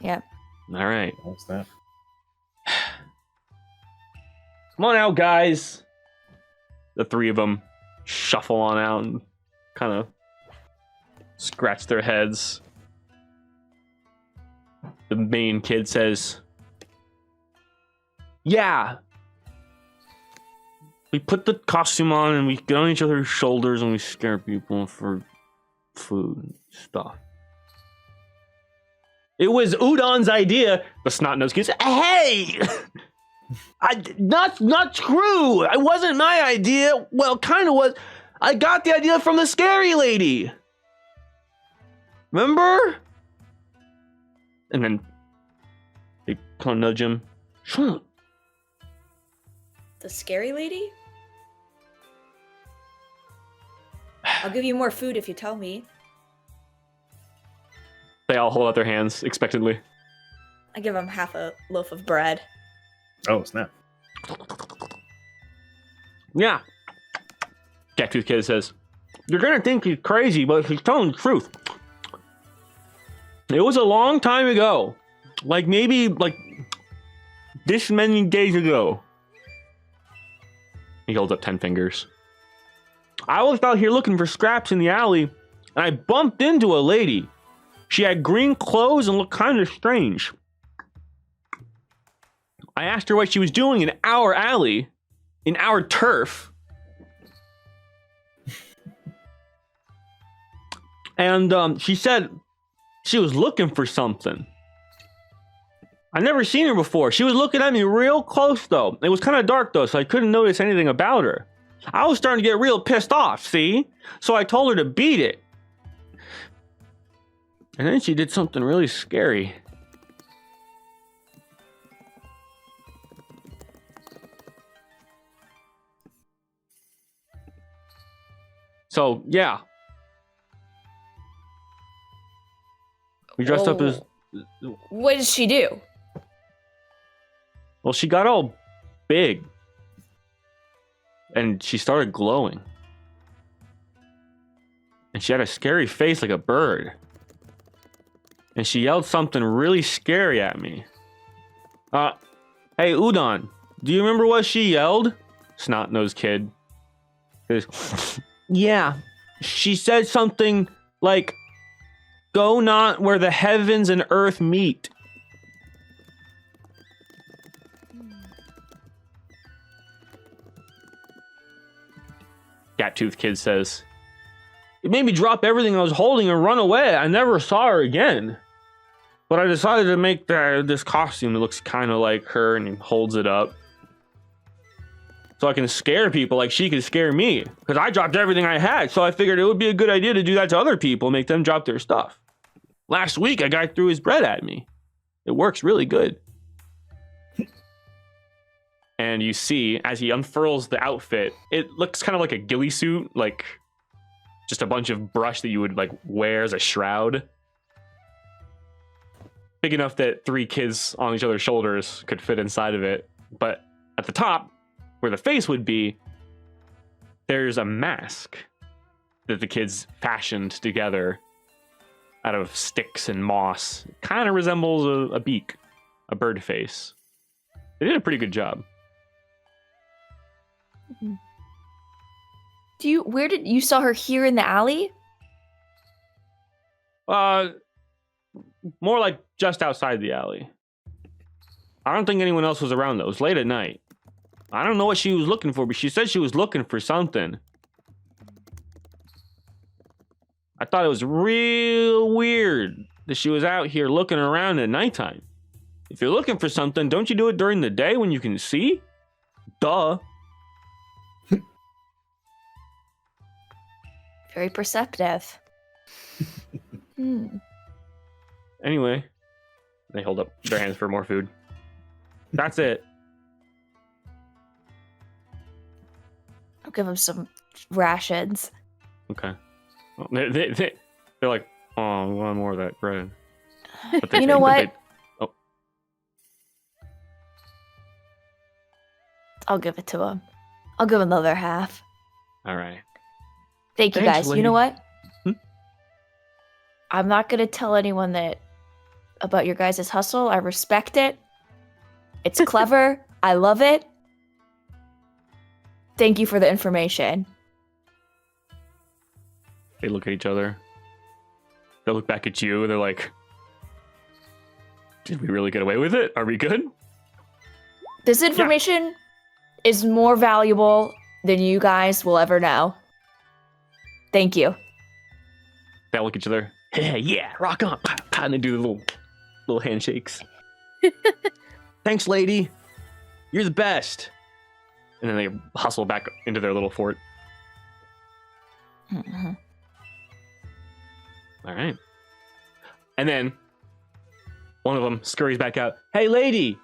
Yep. All right. What's that? Come on out, guys. The three of them shuffle on out and kind of scratch their heads. The main kid says, yeah. We put the costume on and we get on each other's shoulders and we scare people for food and stuff. It was Udon's idea. The snot-nosed kid said, hey! Not true. It wasn't my idea. Well, kind of was. I got the idea from the scary lady. Remember? And then they kind of nudge him. Shut up. The scary lady? I'll give you more food if you tell me. They all hold out their hands expectantly. I give him half a loaf of bread. Oh, snap. Yeah. Cactus Kid says, you're gonna think he's crazy, but he's telling the truth. It was a long time ago. Maybe this many days ago. He holds up 10 fingers. I was out here looking for scraps in the alley, and I bumped into a lady. She had green clothes and looked kind of strange. I asked her what she was doing in our alley, in our turf. And she said she was looking for something. I never seen her before. She was looking at me real close, though. It was kind of dark, though, so I couldn't notice anything about her. I was starting to get real pissed off, see? So I told her to beat it. And then she did something really scary. So, yeah. We dressed up as... What did she do? Well, she got all big. And she started glowing. And she had a scary face like a bird. And she yelled something really scary at me. Hey, Udon, do you remember what she yelled? Snot-nosed kid. Yeah. She said something like, go not where the heavens and earth meet. Cat-toothed kid says, it made me drop everything I was holding and run away. I never saw her again. But I decided to make this costume that looks kind of like her, and he holds it up. So I can scare people like she could scare me. Because I dropped everything I had, so I figured it would be a good idea to do that to other people, make them drop their stuff. Last week, a guy threw his bread at me. It works really good. And you see, as he unfurls the outfit, it looks kind of like a ghillie suit, like just a bunch of brush that you would wear as a shroud. Big enough that 3 kids on each other's shoulders could fit inside of it. But at the top, where the face would be, there's a mask that the kids fashioned together out of sticks and moss. It kind of resembles a beak. a bird face. They did a pretty good job. Where did you saw her here in the alley? More like just outside the alley. I don't think anyone else was around though. It was late at night. I don't know what she was looking for, but she said she was looking for something. I thought it was real weird that she was out here looking around at nighttime. If you're looking for something, don't you do it during the day when you can see? Duh. Very perceptive. Anyway, they hold up their hands for more food. That's it. I'll give them some rations. Okay. Well, they're like, oh, we want more of that bread. But You know what? Oh, I'll give it to him. I'll give him the other half. all right. Thank you, Thanks, guys. You know lady. what? I'm not going to tell anyone about your guys' hustle. I respect it. It's clever. I love it. Thank you for the information. They look at each other. They look back at you. They're like, did we really get away with it? Are we good? This information is more valuable than you guys will ever know. Thank you. They look at each other. Yeah, rock on. And they do the little handshakes. Thanks, lady. You're the best. And then they hustle back into their little fort. Mhm. All right. And then one of them scurries back out. Hey, lady,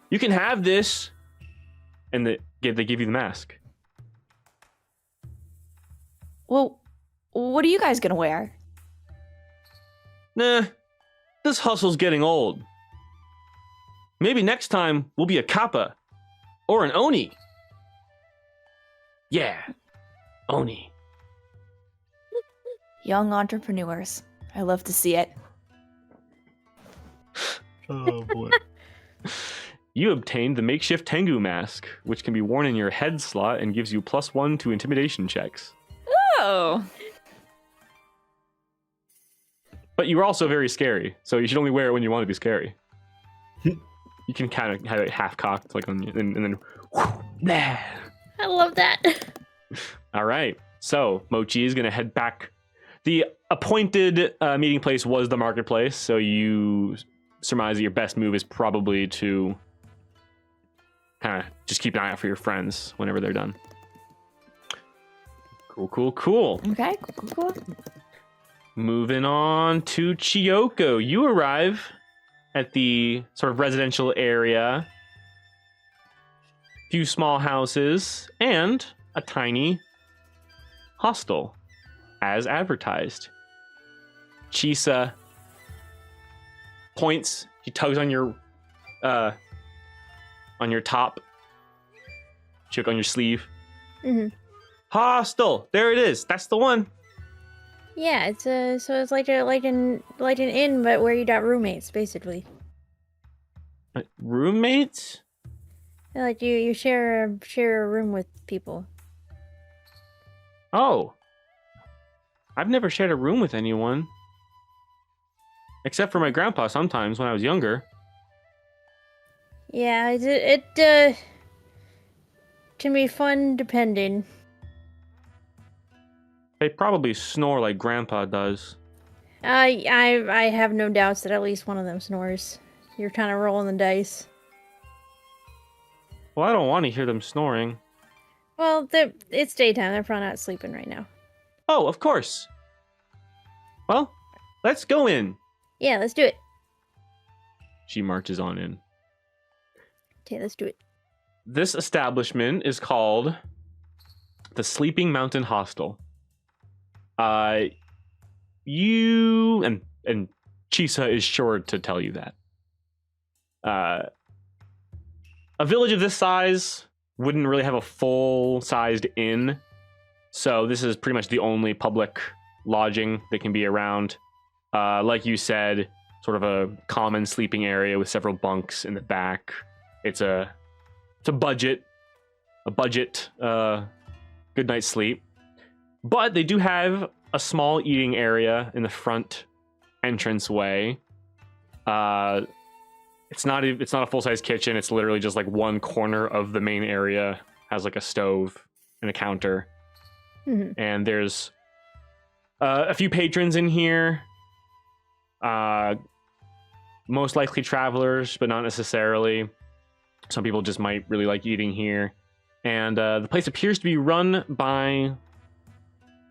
you can have this. And they give you the mask. Well, what are you guys going to wear? Nah, this hustle's getting old. Maybe next time we'll be a kappa or an oni. Yeah, oni. Young entrepreneurs. I love to see it. Oh boy. You obtained the makeshift Tengu mask, which can be worn in your head slot and gives you +1 to intimidation checks. Oh. But you're also very scary, so you should only wear it when you want to be scary. You can kind of have it half cocked, like on you, and then. Nah. I love that. All right, so Mochi is gonna head back. The appointed meeting place was the marketplace, so you surmise that your best move is probably to kind of just keep an eye out for your friends whenever they're done. Cool. Okay, cool. Moving on to Chiyoko. You arrive at the sort of residential area. Few small houses and a tiny hostel as advertised. Chisa points, he tugs on your top. Check on your sleeve. hmm Hostel. There it is. That's the one. Yeah, it's like an inn, but where you got roommates, basically. Roommates? Like you share a room with people. Oh. I've never shared a room with anyone. Except for my grandpa sometimes when I was younger. Yeah, it can be fun depending. They probably snore like grandpa does. I have no doubts that at least one of them snores. You're kind of rolling the dice. Well, I don't want to hear them snoring. Well, it's daytime. They're probably not sleeping right now. Oh, of course. Well, let's go in. Yeah, let's do it. She marches on in. Okay, let's do it. This establishment is called the Sleeping Mountain Hostel. You and Chisa is sure to tell you that. A village of this size wouldn't really have a full-sized inn, so this is pretty much the only public lodging that can be around. Like you said, sort of a common sleeping area with several bunks in the back. It's a budget good night's sleep. But they do have a small eating area in the front entranceway. It's not a full-size kitchen. It's literally just like one corner of the main area has like a stove and a counter. Mhm. And there's a few patrons in here. Most likely travelers, but not necessarily. Some people just might really like eating here. And the place appears to be run by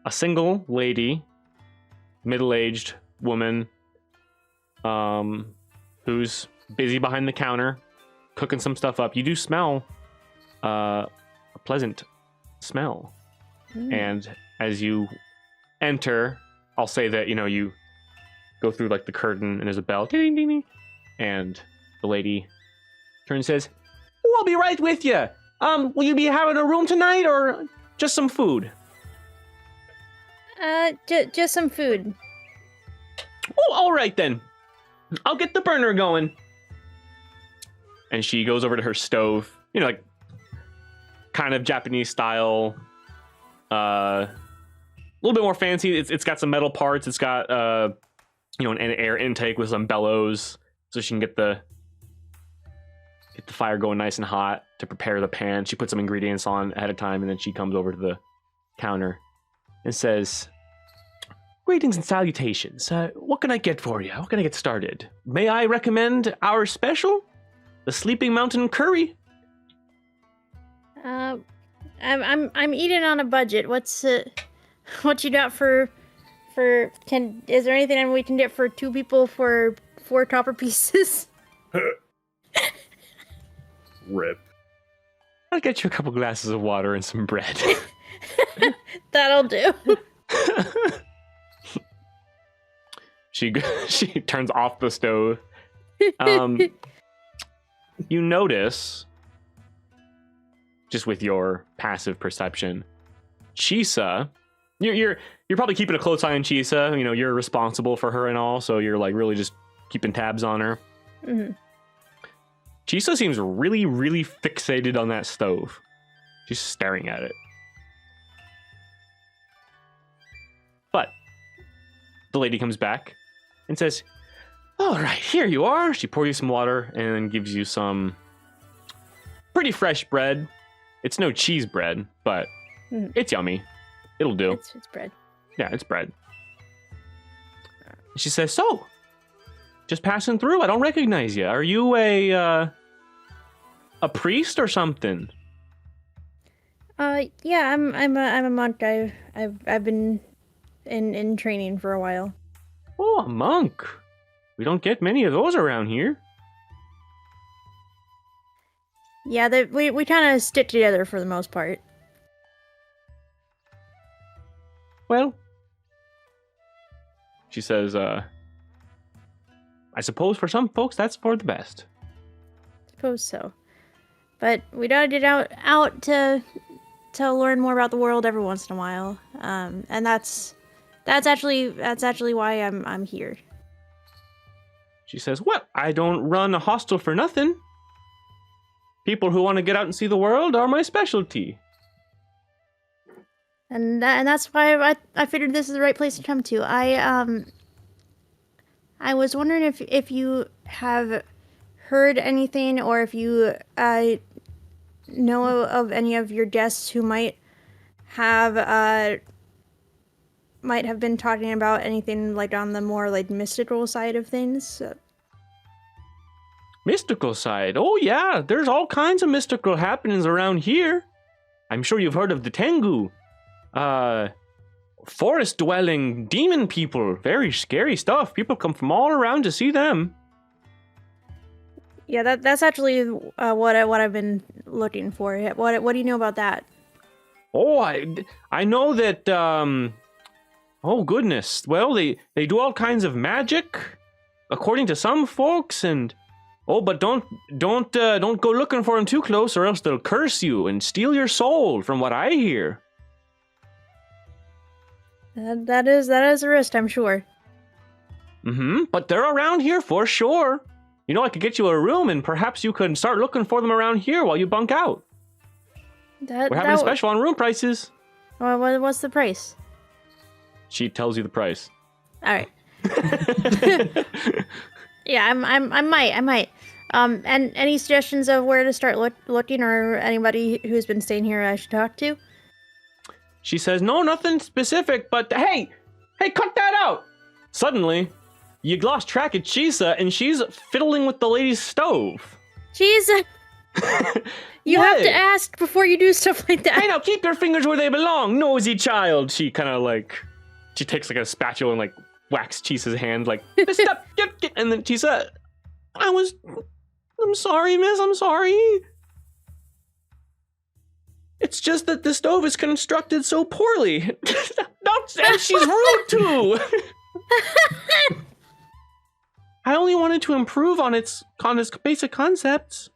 a single lady, middle-aged woman, who's busy behind the counter, cooking some stuff up. You do smell a pleasant smell. And as you enter, I'll say that, you go through like the curtain and there's a bell. Ding, ding, ding, and the lady turns and says, "Oh, I'll be right with you. Will you be having a room tonight or just some food?" Just some food. "Oh, all right then. I'll get the burner going." And she goes over to her stove, like kind of Japanese style, a little bit more fancy. It's got some metal parts. It's got an air intake with some bellows, so she can get the fire going nice and hot to prepare the pan. She puts some ingredients on ahead of time, and then she comes over to the counter and says, "Greetings and salutations. What can I get for you? How can I get started? May I recommend our special, the Sleeping Mountain Curry?" I'm eating on a budget. What you got for is there anything we can get for 2 people for 4 copper pieces? Rip. "I'll get you a couple glasses of water and some bread." That'll do. She turns off the stove. You notice, just with your passive perception, Chisa, you're probably keeping a close eye on Chisa. You're responsible for her and all, so you're like really just keeping tabs on her. Mm-hmm. Chisa seems really, really fixated on that stove. She's staring at it. But the lady comes back and says, "All right, here you are." She pours you some water and then gives you some pretty fresh bread. It's no cheese bread, but it's yummy. It'll do. It's bread. Yeah, it's bread. She says, "So, just passing through. I don't recognize you. Are you a priest or something?" Yeah, I'm a monk. I've been in training for a while. "Oh, a monk. We don't get many of those around here." Yeah, we kind of stick together for the most part. "Well," she says, "I suppose for some folks that's for the best." Suppose so, but we gotta get out to learn more about the world every once in a while. And that's actually why I'm here. She says, "Well, I don't run a hostel for nothing. People who want to get out and see the world are my specialty." And that's why I figured this is the right place to come to. I was wondering if you have heard anything, or if you know of any of your guests who might have been talking about anything like on the more like mystical side of things. Mystical side? Oh yeah, there's all kinds of mystical happenings around here. I'm sure you've heard of the Tengu. Forest-dwelling demon people. Very scary stuff. People come from all around to see them. Yeah, that's actually what I've been looking for. What do you know about that? Oh, I know that, oh goodness. Well, they do all kinds of magic, according to some folks, and but don't go looking for them too close, or else they'll curse you and steal your soul, from what I hear. That is a risk, I'm sure. But they're around here for sure. You know, I could get you a room and perhaps you could start looking for them around here while you bunk out. We're having a special on room prices. What's the price? She tells you the price. All right. Yeah, I might. And any suggestions of where to start looking, or anybody who's been staying here I should talk to? She says, no, nothing specific, but hey, cut that out. Suddenly, you lost track of Chisa, and she's fiddling with the lady's stove. Jeez. You have to ask before you do stuff like that. Hey, now keep your fingers where they belong, nosy child. She kind of like, she takes like a spatula and like whacks Chisa's hand, like, stop, get. And then Chisa, I'm sorry, miss, I'm sorry. It's just that the stove is constructed so poorly. And she's rude too. I only wanted to improve on its basic concepts.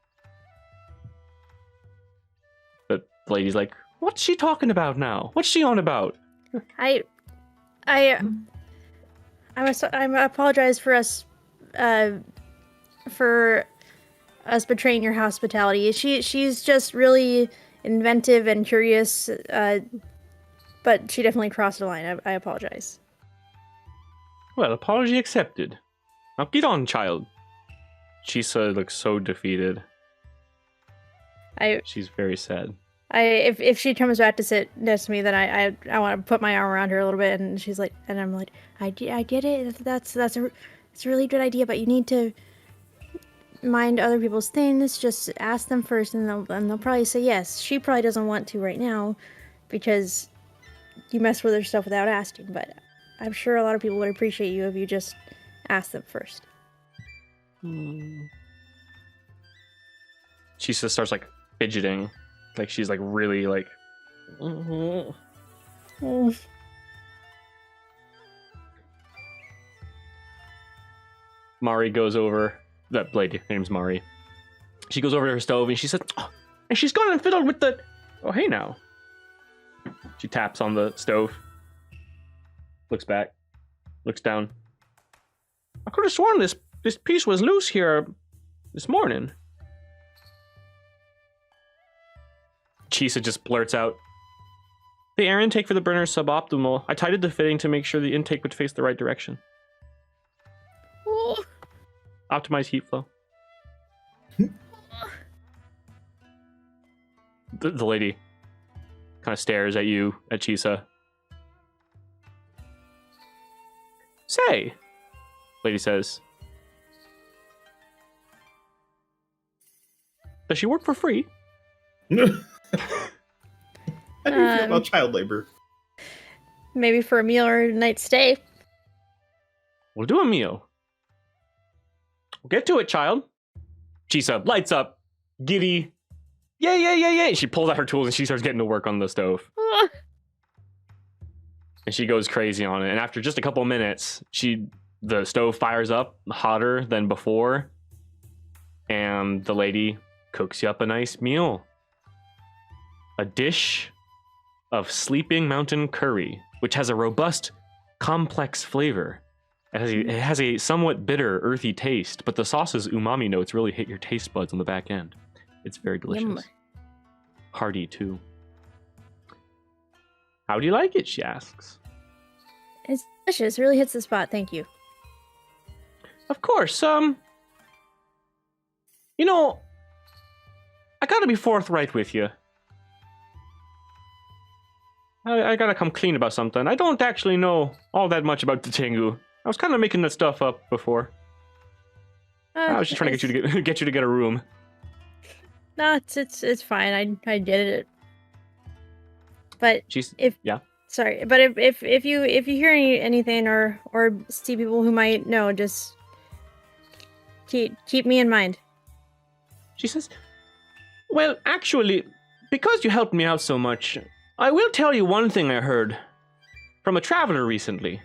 But the lady's like, what's she talking about now? What's she on about? I apologize for us betraying your hospitality. She's just really inventive and curious, but she definitely crossed the line. I apologize. Well, apology accepted. Now get on, child. Chisa looks so defeated. She's very sad. If she comes back to sit next to me, then I want to put my arm around her a little bit, and she's like, and I'm like, I get it. It's a really good idea, but you need to mind other people's things. Just ask them first, and they'll probably say yes. She probably doesn't want to right now because you mess with her stuff without asking, but I'm sure a lot of people would appreciate you if you just ask them first. She just starts like fidgeting, like she's like really like. Mari goes over. That lady, her name's Mari. She goes over to her stove and she says, oh, and she's gone and fiddled with the. Oh, hey now. She taps on the stove. Looks back. Looks down. I could have sworn this piece was loose here this morning. Chisa just blurts out, the air intake for the burner is suboptimal. I tightened the fitting to make sure the intake would face the right direction. Optimize heat flow. The lady kind of stares at you, at Chisa. Say, lady says, does she work for free? How do you feel about child labor? Maybe for a meal or a night stay. We'll do a meal. We'll get to it, child. Chisa lights up, giddy. Yay. She pulls out her tools and she starts getting to work on the stove. And she goes crazy on it. And after just a couple minutes, the stove fires up hotter than before. And the lady cooks you up a nice meal. A dish of Sleeping Mountain curry, which has a robust, complex flavor. It has a somewhat bitter, earthy taste, but the sauce's umami notes really hit your taste buds on the back end. It's very delicious. Yum. Hearty, too. How do you like it, she asks. It's delicious. It really hits the spot. Thank you. Of course, you know, I gotta be forthright with you. I gotta come clean about something. I don't actually know all that much about the Tengu. I was kind of making that stuff up before. I was just trying to get you to get a room. No, it's fine. I get it. But sorry, but if you hear anything or see people who might know, just keep me in mind. She says, well, actually, because you helped me out so much, I will tell you one thing I heard from a traveler recently.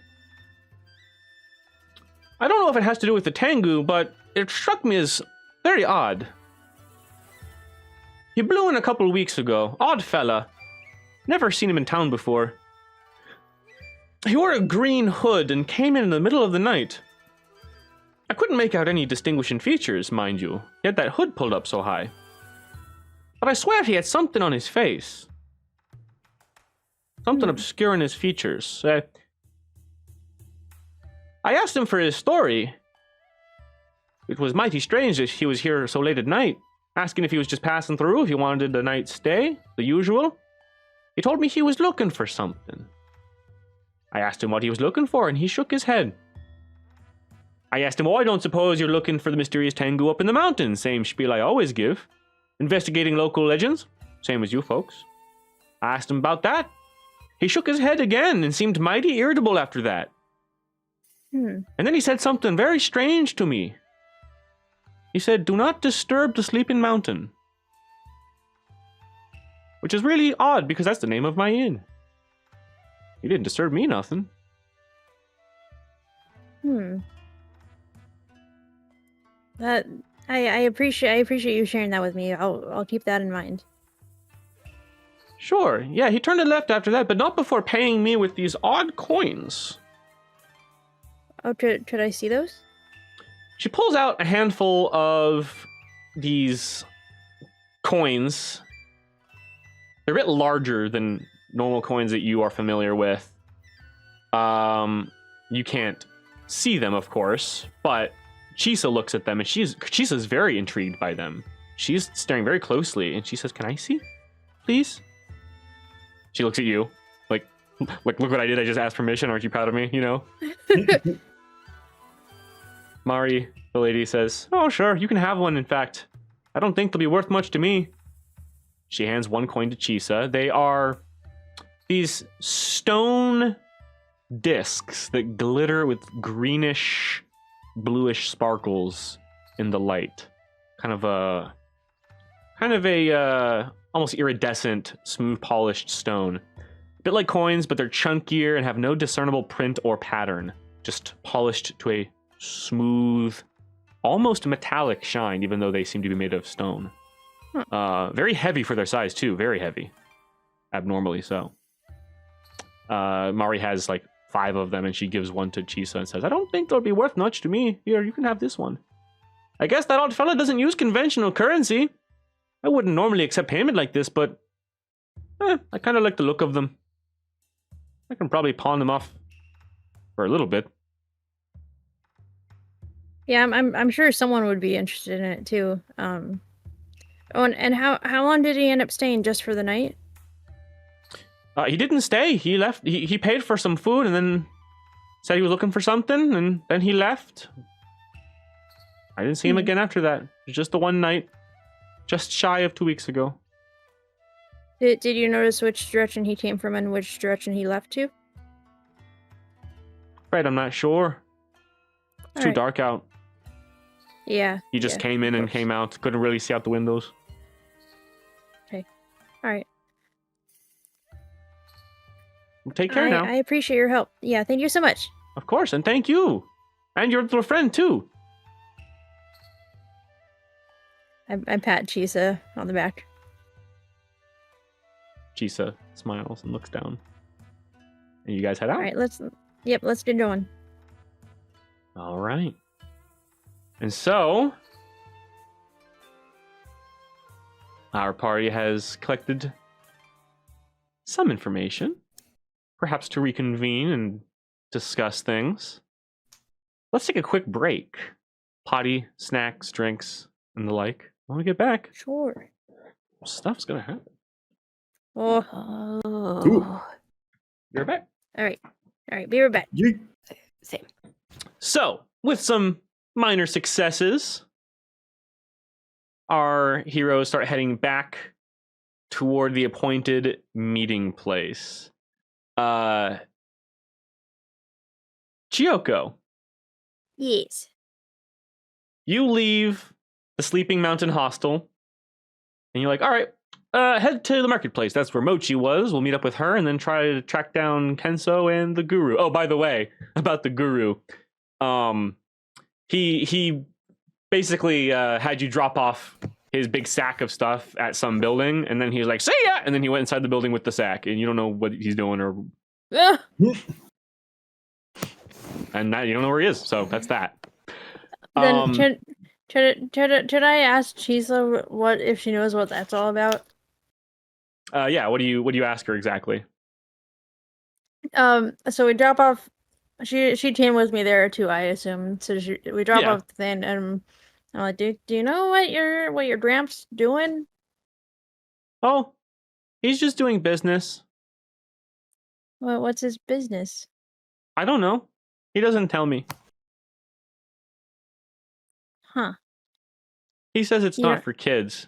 I don't know if it has to do with the Tengu, but it struck me as very odd. He blew in a couple of weeks ago. Odd fella. Never seen him in town before. He wore a green hood and came in the middle of the night. I couldn't make out any distinguishing features, mind you. He had that hood pulled up so high. But I swear he had something on his face. Something obscuring his features. I asked him for his story. It was mighty strange that he was here so late at night, asking if he was just passing through, if he wanted a night's stay, the usual. He told me he was looking for something. I asked him what he was looking for, and he shook his head. I asked him, oh, I don't suppose you're looking for the mysterious Tengu up in the mountains, same spiel I always give. Investigating local legends, same as you folks. I asked him about that. He shook his head again and seemed mighty irritable after that. And then he said something very strange to me. He said, do not disturb the sleeping mountain. Which is really odd, because that's the name of my inn. He didn't disturb me nothing. That I appreciate you sharing that with me. I'll keep that in mind. Sure, yeah, he turned and left after that, but not before paying me with these odd coins. Oh, should I see those? She pulls out a handful of these coins. They're a bit larger than normal coins that you are familiar with. You can't see them, of course, but Chisa looks at them, and Chisa's very intrigued by them. She's staring very closely, and she says, can I see? Please? She looks at you, like, look what I did, I just asked permission, aren't you proud of me, you know? Mari, the lady, says, oh, sure, you can have one, in fact. I don't think they'll be worth much to me. She hands one coin to Chisa. They are these stone discs that glitter with greenish, bluish sparkles in the light. Kind of a almost iridescent, smooth polished stone. A bit like coins, but they're chunkier and have no discernible print or pattern. Just polished to a smooth, almost metallic shine, even though they seem to be made of stone. Very heavy for their size too, very heavy. Abnormally so. Mari has like 5 of them, and she gives one to Chisa and says, I don't think they'll be worth much to me. Here, you can have this one. I guess that old fella doesn't use conventional currency. I wouldn't normally accept payment like this, but I kind of like the look of them. I can probably pawn them off for a little bit. Yeah, I'm sure someone would be interested in it too. Oh, and how long did he end up staying, just for the night? He didn't stay. He left. He paid for some food and then said he was looking for something, and then he left. I didn't see him again after that. It was just the one night, just shy of 2 weeks ago. Did you notice which direction he came from and which direction he left to? Right, I'm not sure. It's too dark out. Yeah. He just came in and came out. Couldn't really see out the windows. Okay. All right. Well, take care now. I appreciate your help. Yeah, thank you so much. Of course, and thank you. And your little friend, too. I pat Chisa on the back. Chisa smiles and looks down. And you guys head out? All right, let's get going. All right. And so, our party has collected some information, perhaps to reconvene and discuss things. Let's take a quick break. Potty, snacks, drinks, and the like. When we get back, Sure. stuff's gonna happen. Oh. Ooh. You're back. All right, be right back. Same. So, with some minor successes, our heroes start heading back toward the appointed meeting place. Chiyoko, Yes. you leave the Sleeping Mountain Hostel, and you're like, all right, head to the marketplace. That's where Mochi was. We'll meet up with her and then try to track down Kensō and the guru. Oh, by the way, about the guru. He basically had you drop off his big sack of stuff at some building, and then he was like, see ya! And then he went inside the building with the sack, and you don't know what he's doing, or and now you don't know where he is, so that's that. Then Um, should I ask Chisa what if she knows what that's all about? yeah. What do you ask her exactly? So we drop off. She came with me there too, I assume. So we drop Yeah. off the thing, and I'm like, do you know what your Dramp's doing? Oh, he's just doing business. What's his business? I don't know. He doesn't tell me. Huh. He says it's You not don't- for kids.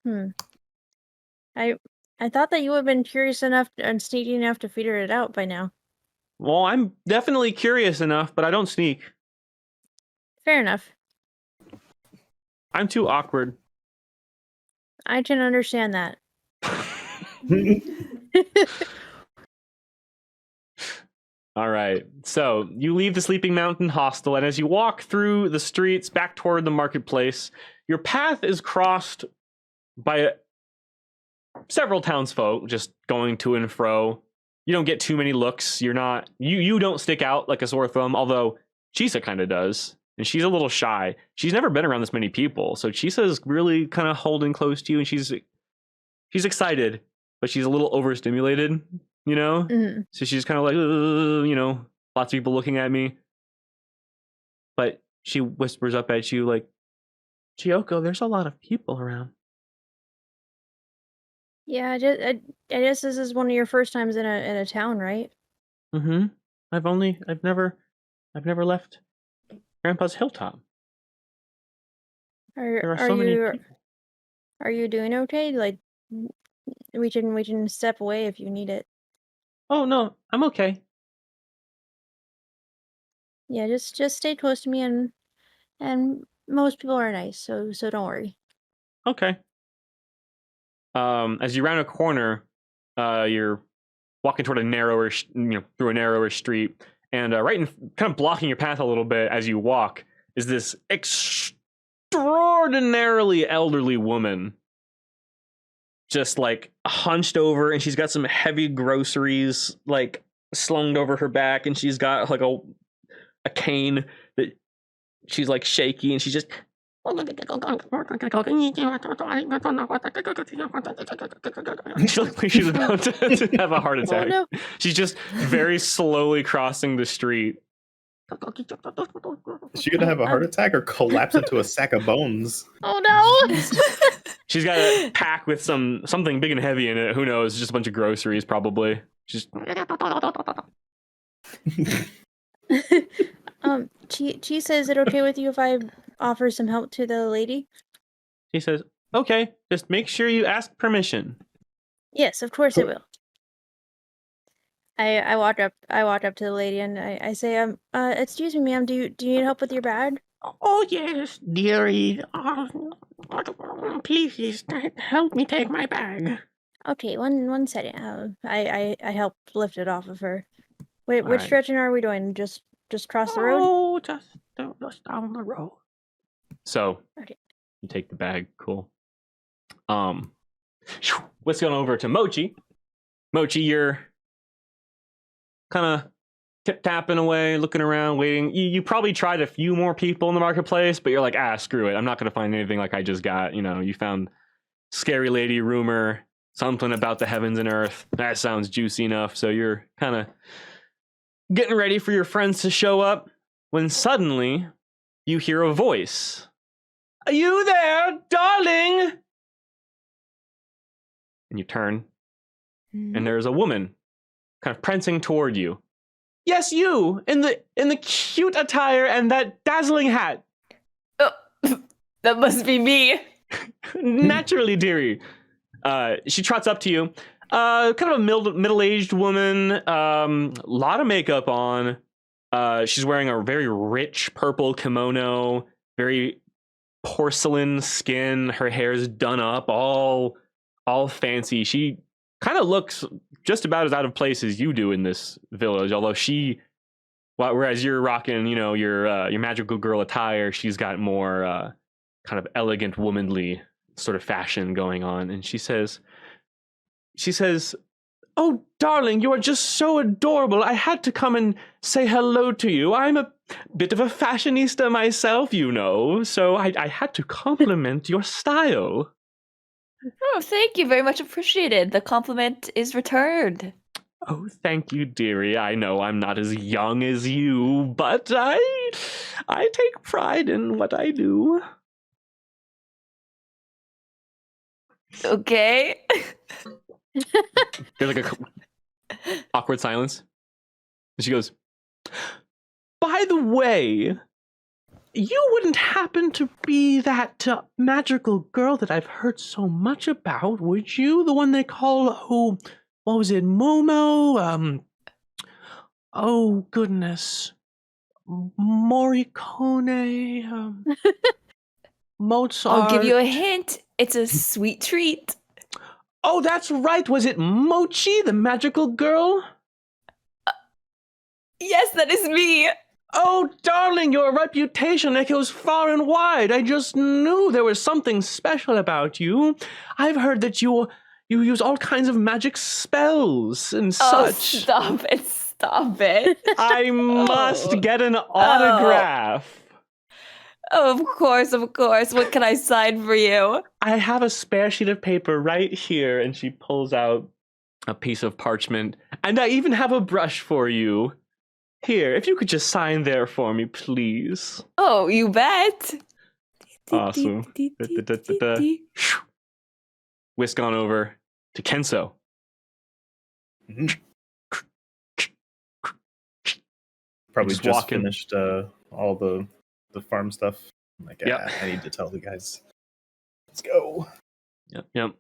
Hmm. I thought that you would have been curious enough and sneaky enough to figure it out by now. Well, I'm definitely curious enough, but I don't sneak. Fair enough. I'm too awkward. I can understand that. All right. So you leave the Sleeping Mountain Hostel, and as you walk through the streets back toward the marketplace, your path is crossed by several townsfolk just going to and fro. You don't get too many looks. You're not you don't stick out like a sore thumb, although Chisa kind of does. And she's a little shy. She's never been around this many people. So Chisa is really kind of holding close to you, and she's excited, but she's a little overstimulated, you know? Mhm. So she's kind of like, you know, lots of people looking at me. But she whispers up at you like, Chiyoko, there's a lot of people around. Yeah, I guess this is one of your first times in a town, right? Mm-hmm. I've never left Grandpa's hilltop. There are so many people. Are you doing okay? Like, we can step away if you need it. Oh no, I'm okay. Yeah, just stay close to me, and most people are nice, so don't worry. Okay. As you round a corner, you're walking toward a narrower, through a narrower street, and right in, kind of blocking your path a little bit as you walk, is this extraordinarily elderly woman, just like hunched over, and she's got some heavy groceries like slung over her back, and she's got like a cane that she's like shaky, and she's just she looks like she's about to have a heart attack. Oh no! She's just very slowly crossing the street. Is she gonna have a heart attack or collapse into a sack of bones? Oh no! She's got a pack with something big and heavy in it. Who knows? Just a bunch of groceries, probably. She's Chi says, is it okay with you if I offer some help to the lady? She says, "Okay, just make sure you ask permission." Yes, of course I will. I walk up to the lady and I say, excuse me, ma'am, do you need help with your bag? Oh yes, dearie. Please help me take my bag. Okay, one second. I help lift it off of her. Wait, which Alright. direction are we doing? Just cross the road? Oh, just down the road. So, Okay. you take the bag. Cool. Let's go over to Mochi. Mochi, you're kind of tip-tapping away, looking around, waiting. You probably tried a few more people in the marketplace, but you're like, screw it. I'm not going to find anything like I just got. You know, you found scary lady rumor, something about the heavens and earth. That sounds juicy enough. So you're kind of getting ready for your friends to show up when suddenly you hear a voice. Are you there, darling? And you turn, and there's a woman kind of prancing toward you. Yes, you, in the cute attire and that dazzling hat. Oh, that must be me. Naturally, dearie. She trots up to you. Kind of a middle-aged woman, lot of makeup on. She's wearing a very rich purple kimono, very porcelain skin. Her hair's done up, all fancy. She kind of looks just about as out of place as you do in this village, although whereas you're rocking, your magical girl attire, she's got more kind of elegant, womanly sort of fashion going on. And she says, Oh, darling, you are just so adorable. I had to come and say hello to you. I'm a bit of a fashionista myself, you know, so I had to compliment your style. Oh, thank you. Very much appreciated. The compliment is returned. Oh, thank you, dearie. I know I'm not as young as you, but I take pride in what I do. Okay. There's like a awkward silence. And she goes, by the way, you wouldn't happen to be that magical girl that I've heard so much about, would you? The one they call, what was it, Momo? Oh, goodness. Morricone, Mozart. I'll give you a hint. It's a sweet treat. Oh, that's right. Was it Mochi, the magical girl? Yes, that is me. Oh, darling, your reputation echoes far and wide. I just knew there was something special about you. I've heard that you use all kinds of magic spells and Oh, such. stop it. Stop it. I must get an autograph. Oh, of course, of course. What can I sign for you? I have a spare sheet of paper right here, and she pulls out a piece of parchment, and I even have a brush for you. Here, if you could just sign there for me, please. Oh, you bet. Awesome. Whisk on over to Kensō. Probably Just just walking. finished all the farm stuff. Like, Yep. I need to tell the guys. Let's go. Yep.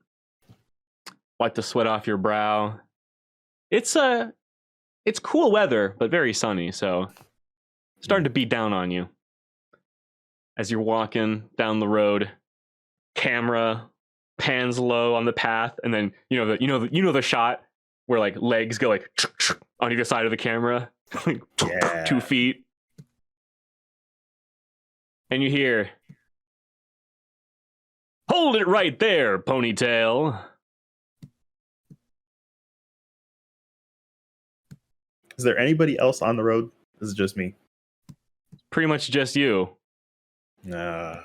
Wipe the sweat off your brow. It's cool weather, but very sunny, so starting to beat down on you. As you're walking down the road, camera pans low on the path, and then you know the shot where like legs go like on either side of the camera, like Yeah. 2 feet, and you hear, "Hold it right there, ponytail." Is there anybody else on the road? This is just me. Pretty much just you. Kensō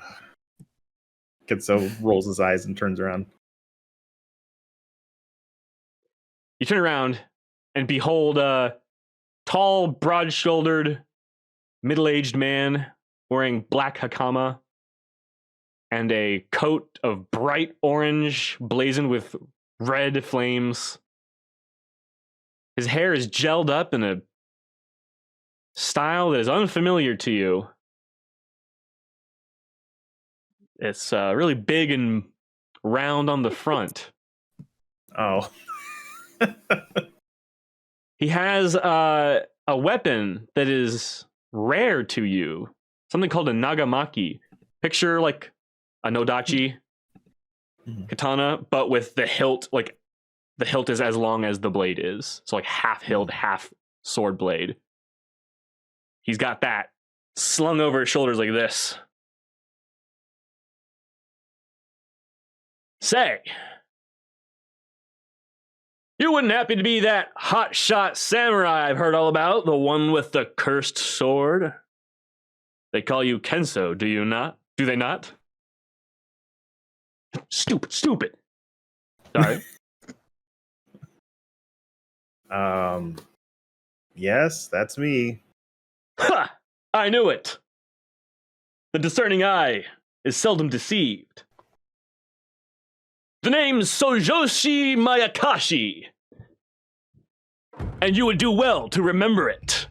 rolls his eyes and turns around. You turn around and behold a tall, broad-shouldered, middle-aged man wearing black hakama and a coat of bright orange blazoned with red flames. His hair is gelled up in a style that is unfamiliar to you. It's really big and round on the front. Oh. He has a weapon that is rare to you. Something called a nagamaki. Picture like a nodachi katana, but with the hilt, like the hilt is as long as the blade is. So like half hilt, half sword blade. He's got that slung over his shoulders like this. Say, you wouldn't happen to be that hotshot samurai I've heard all about, the one with the cursed sword? They call you Kensō, do you not? Do they not? Stupid. Sorry. Yes, that's me. Ha! I knew it. The discerning eye is seldom deceived. The name's Sojoshi Mayakashi, and you would do well to remember it.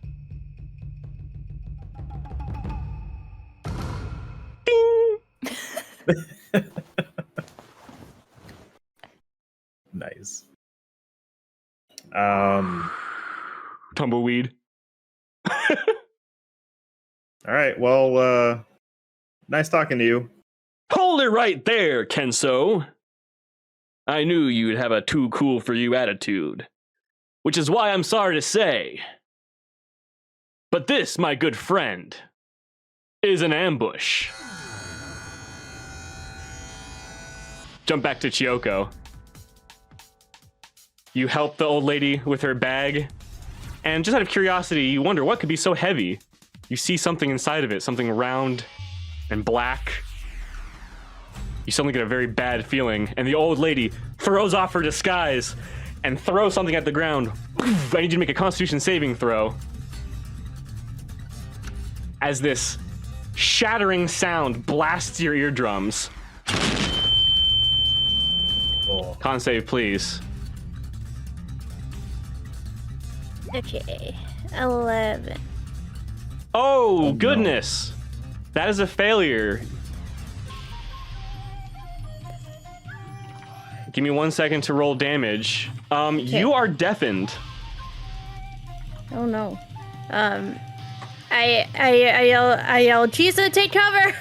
Ding! Nice. Tumbleweed. All right. Well, nice talking to you. Hold it right there, Kensō. I knew you'd have a too cool for you attitude, which is why I'm sorry to say. But this, my good friend, is an ambush. Jump back to Chiyoko. You help the old lady with her bag, and just out of curiosity, you wonder what could be so heavy. You see something inside of it, something round and black. You suddenly get a very bad feeling, and the old lady throws off her disguise and throws something at the ground. I need you to make a Constitution saving throw. As this shattering sound blasts your eardrums. Oh. Con save, please. Okay, 11. Oh, goodness. That is a failure. Give me 1 second to roll damage. You are deafened. Oh no. I yell, Chisa, take cover!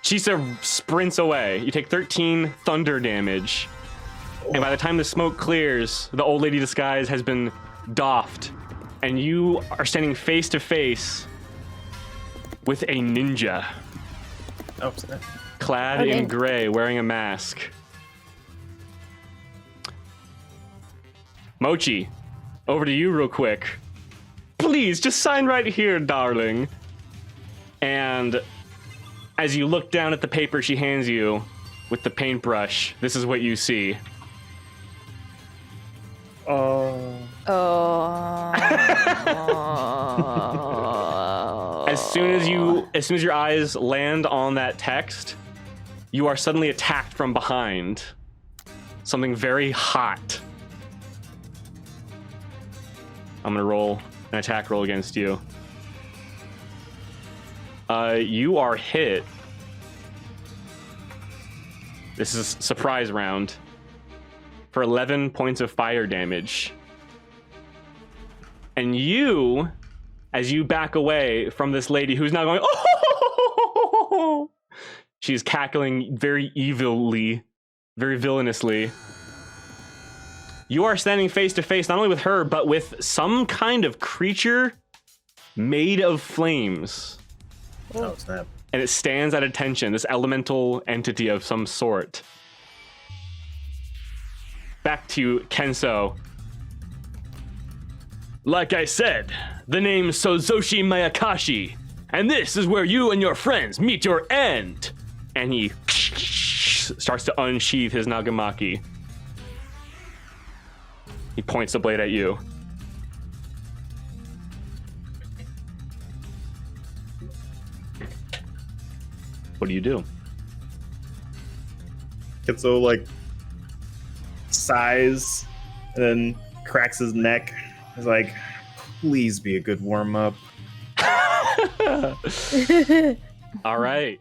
Chisa sprints away. You take 13 thunder damage. And by the time the smoke clears, the old lady disguise has been doffed. And you are standing face to face with a ninja. Oh, snap. Clad Okay. in gray, wearing a mask. Mochi, over to you real quick. Please, just sign right here, darling. And as you look down at the paper she hands you with the paintbrush, this is what you see. Oh. Oh. As soon as your eyes land on that text, you are suddenly attacked from behind. Something very hot. I'm gonna roll an attack roll against you. You are hit. This is surprise round for 11 points of fire damage. And you, as you back away from this lady who's now going, oh, she's cackling very evilly, very villainously. You are standing face to face not only with her, but with some kind of creature made of flames. Oh, snap. And it stands at attention, this elemental entity of some sort. Back to Kensō. Like I said, the name's Sozoshi Mayakashi, and this is where you and your friends meet your end. And he starts to unsheath his nagamaki. He points the blade at you. What do you do? Kensō like sighs and then cracks his neck. He's like, please be a good warm up. All right.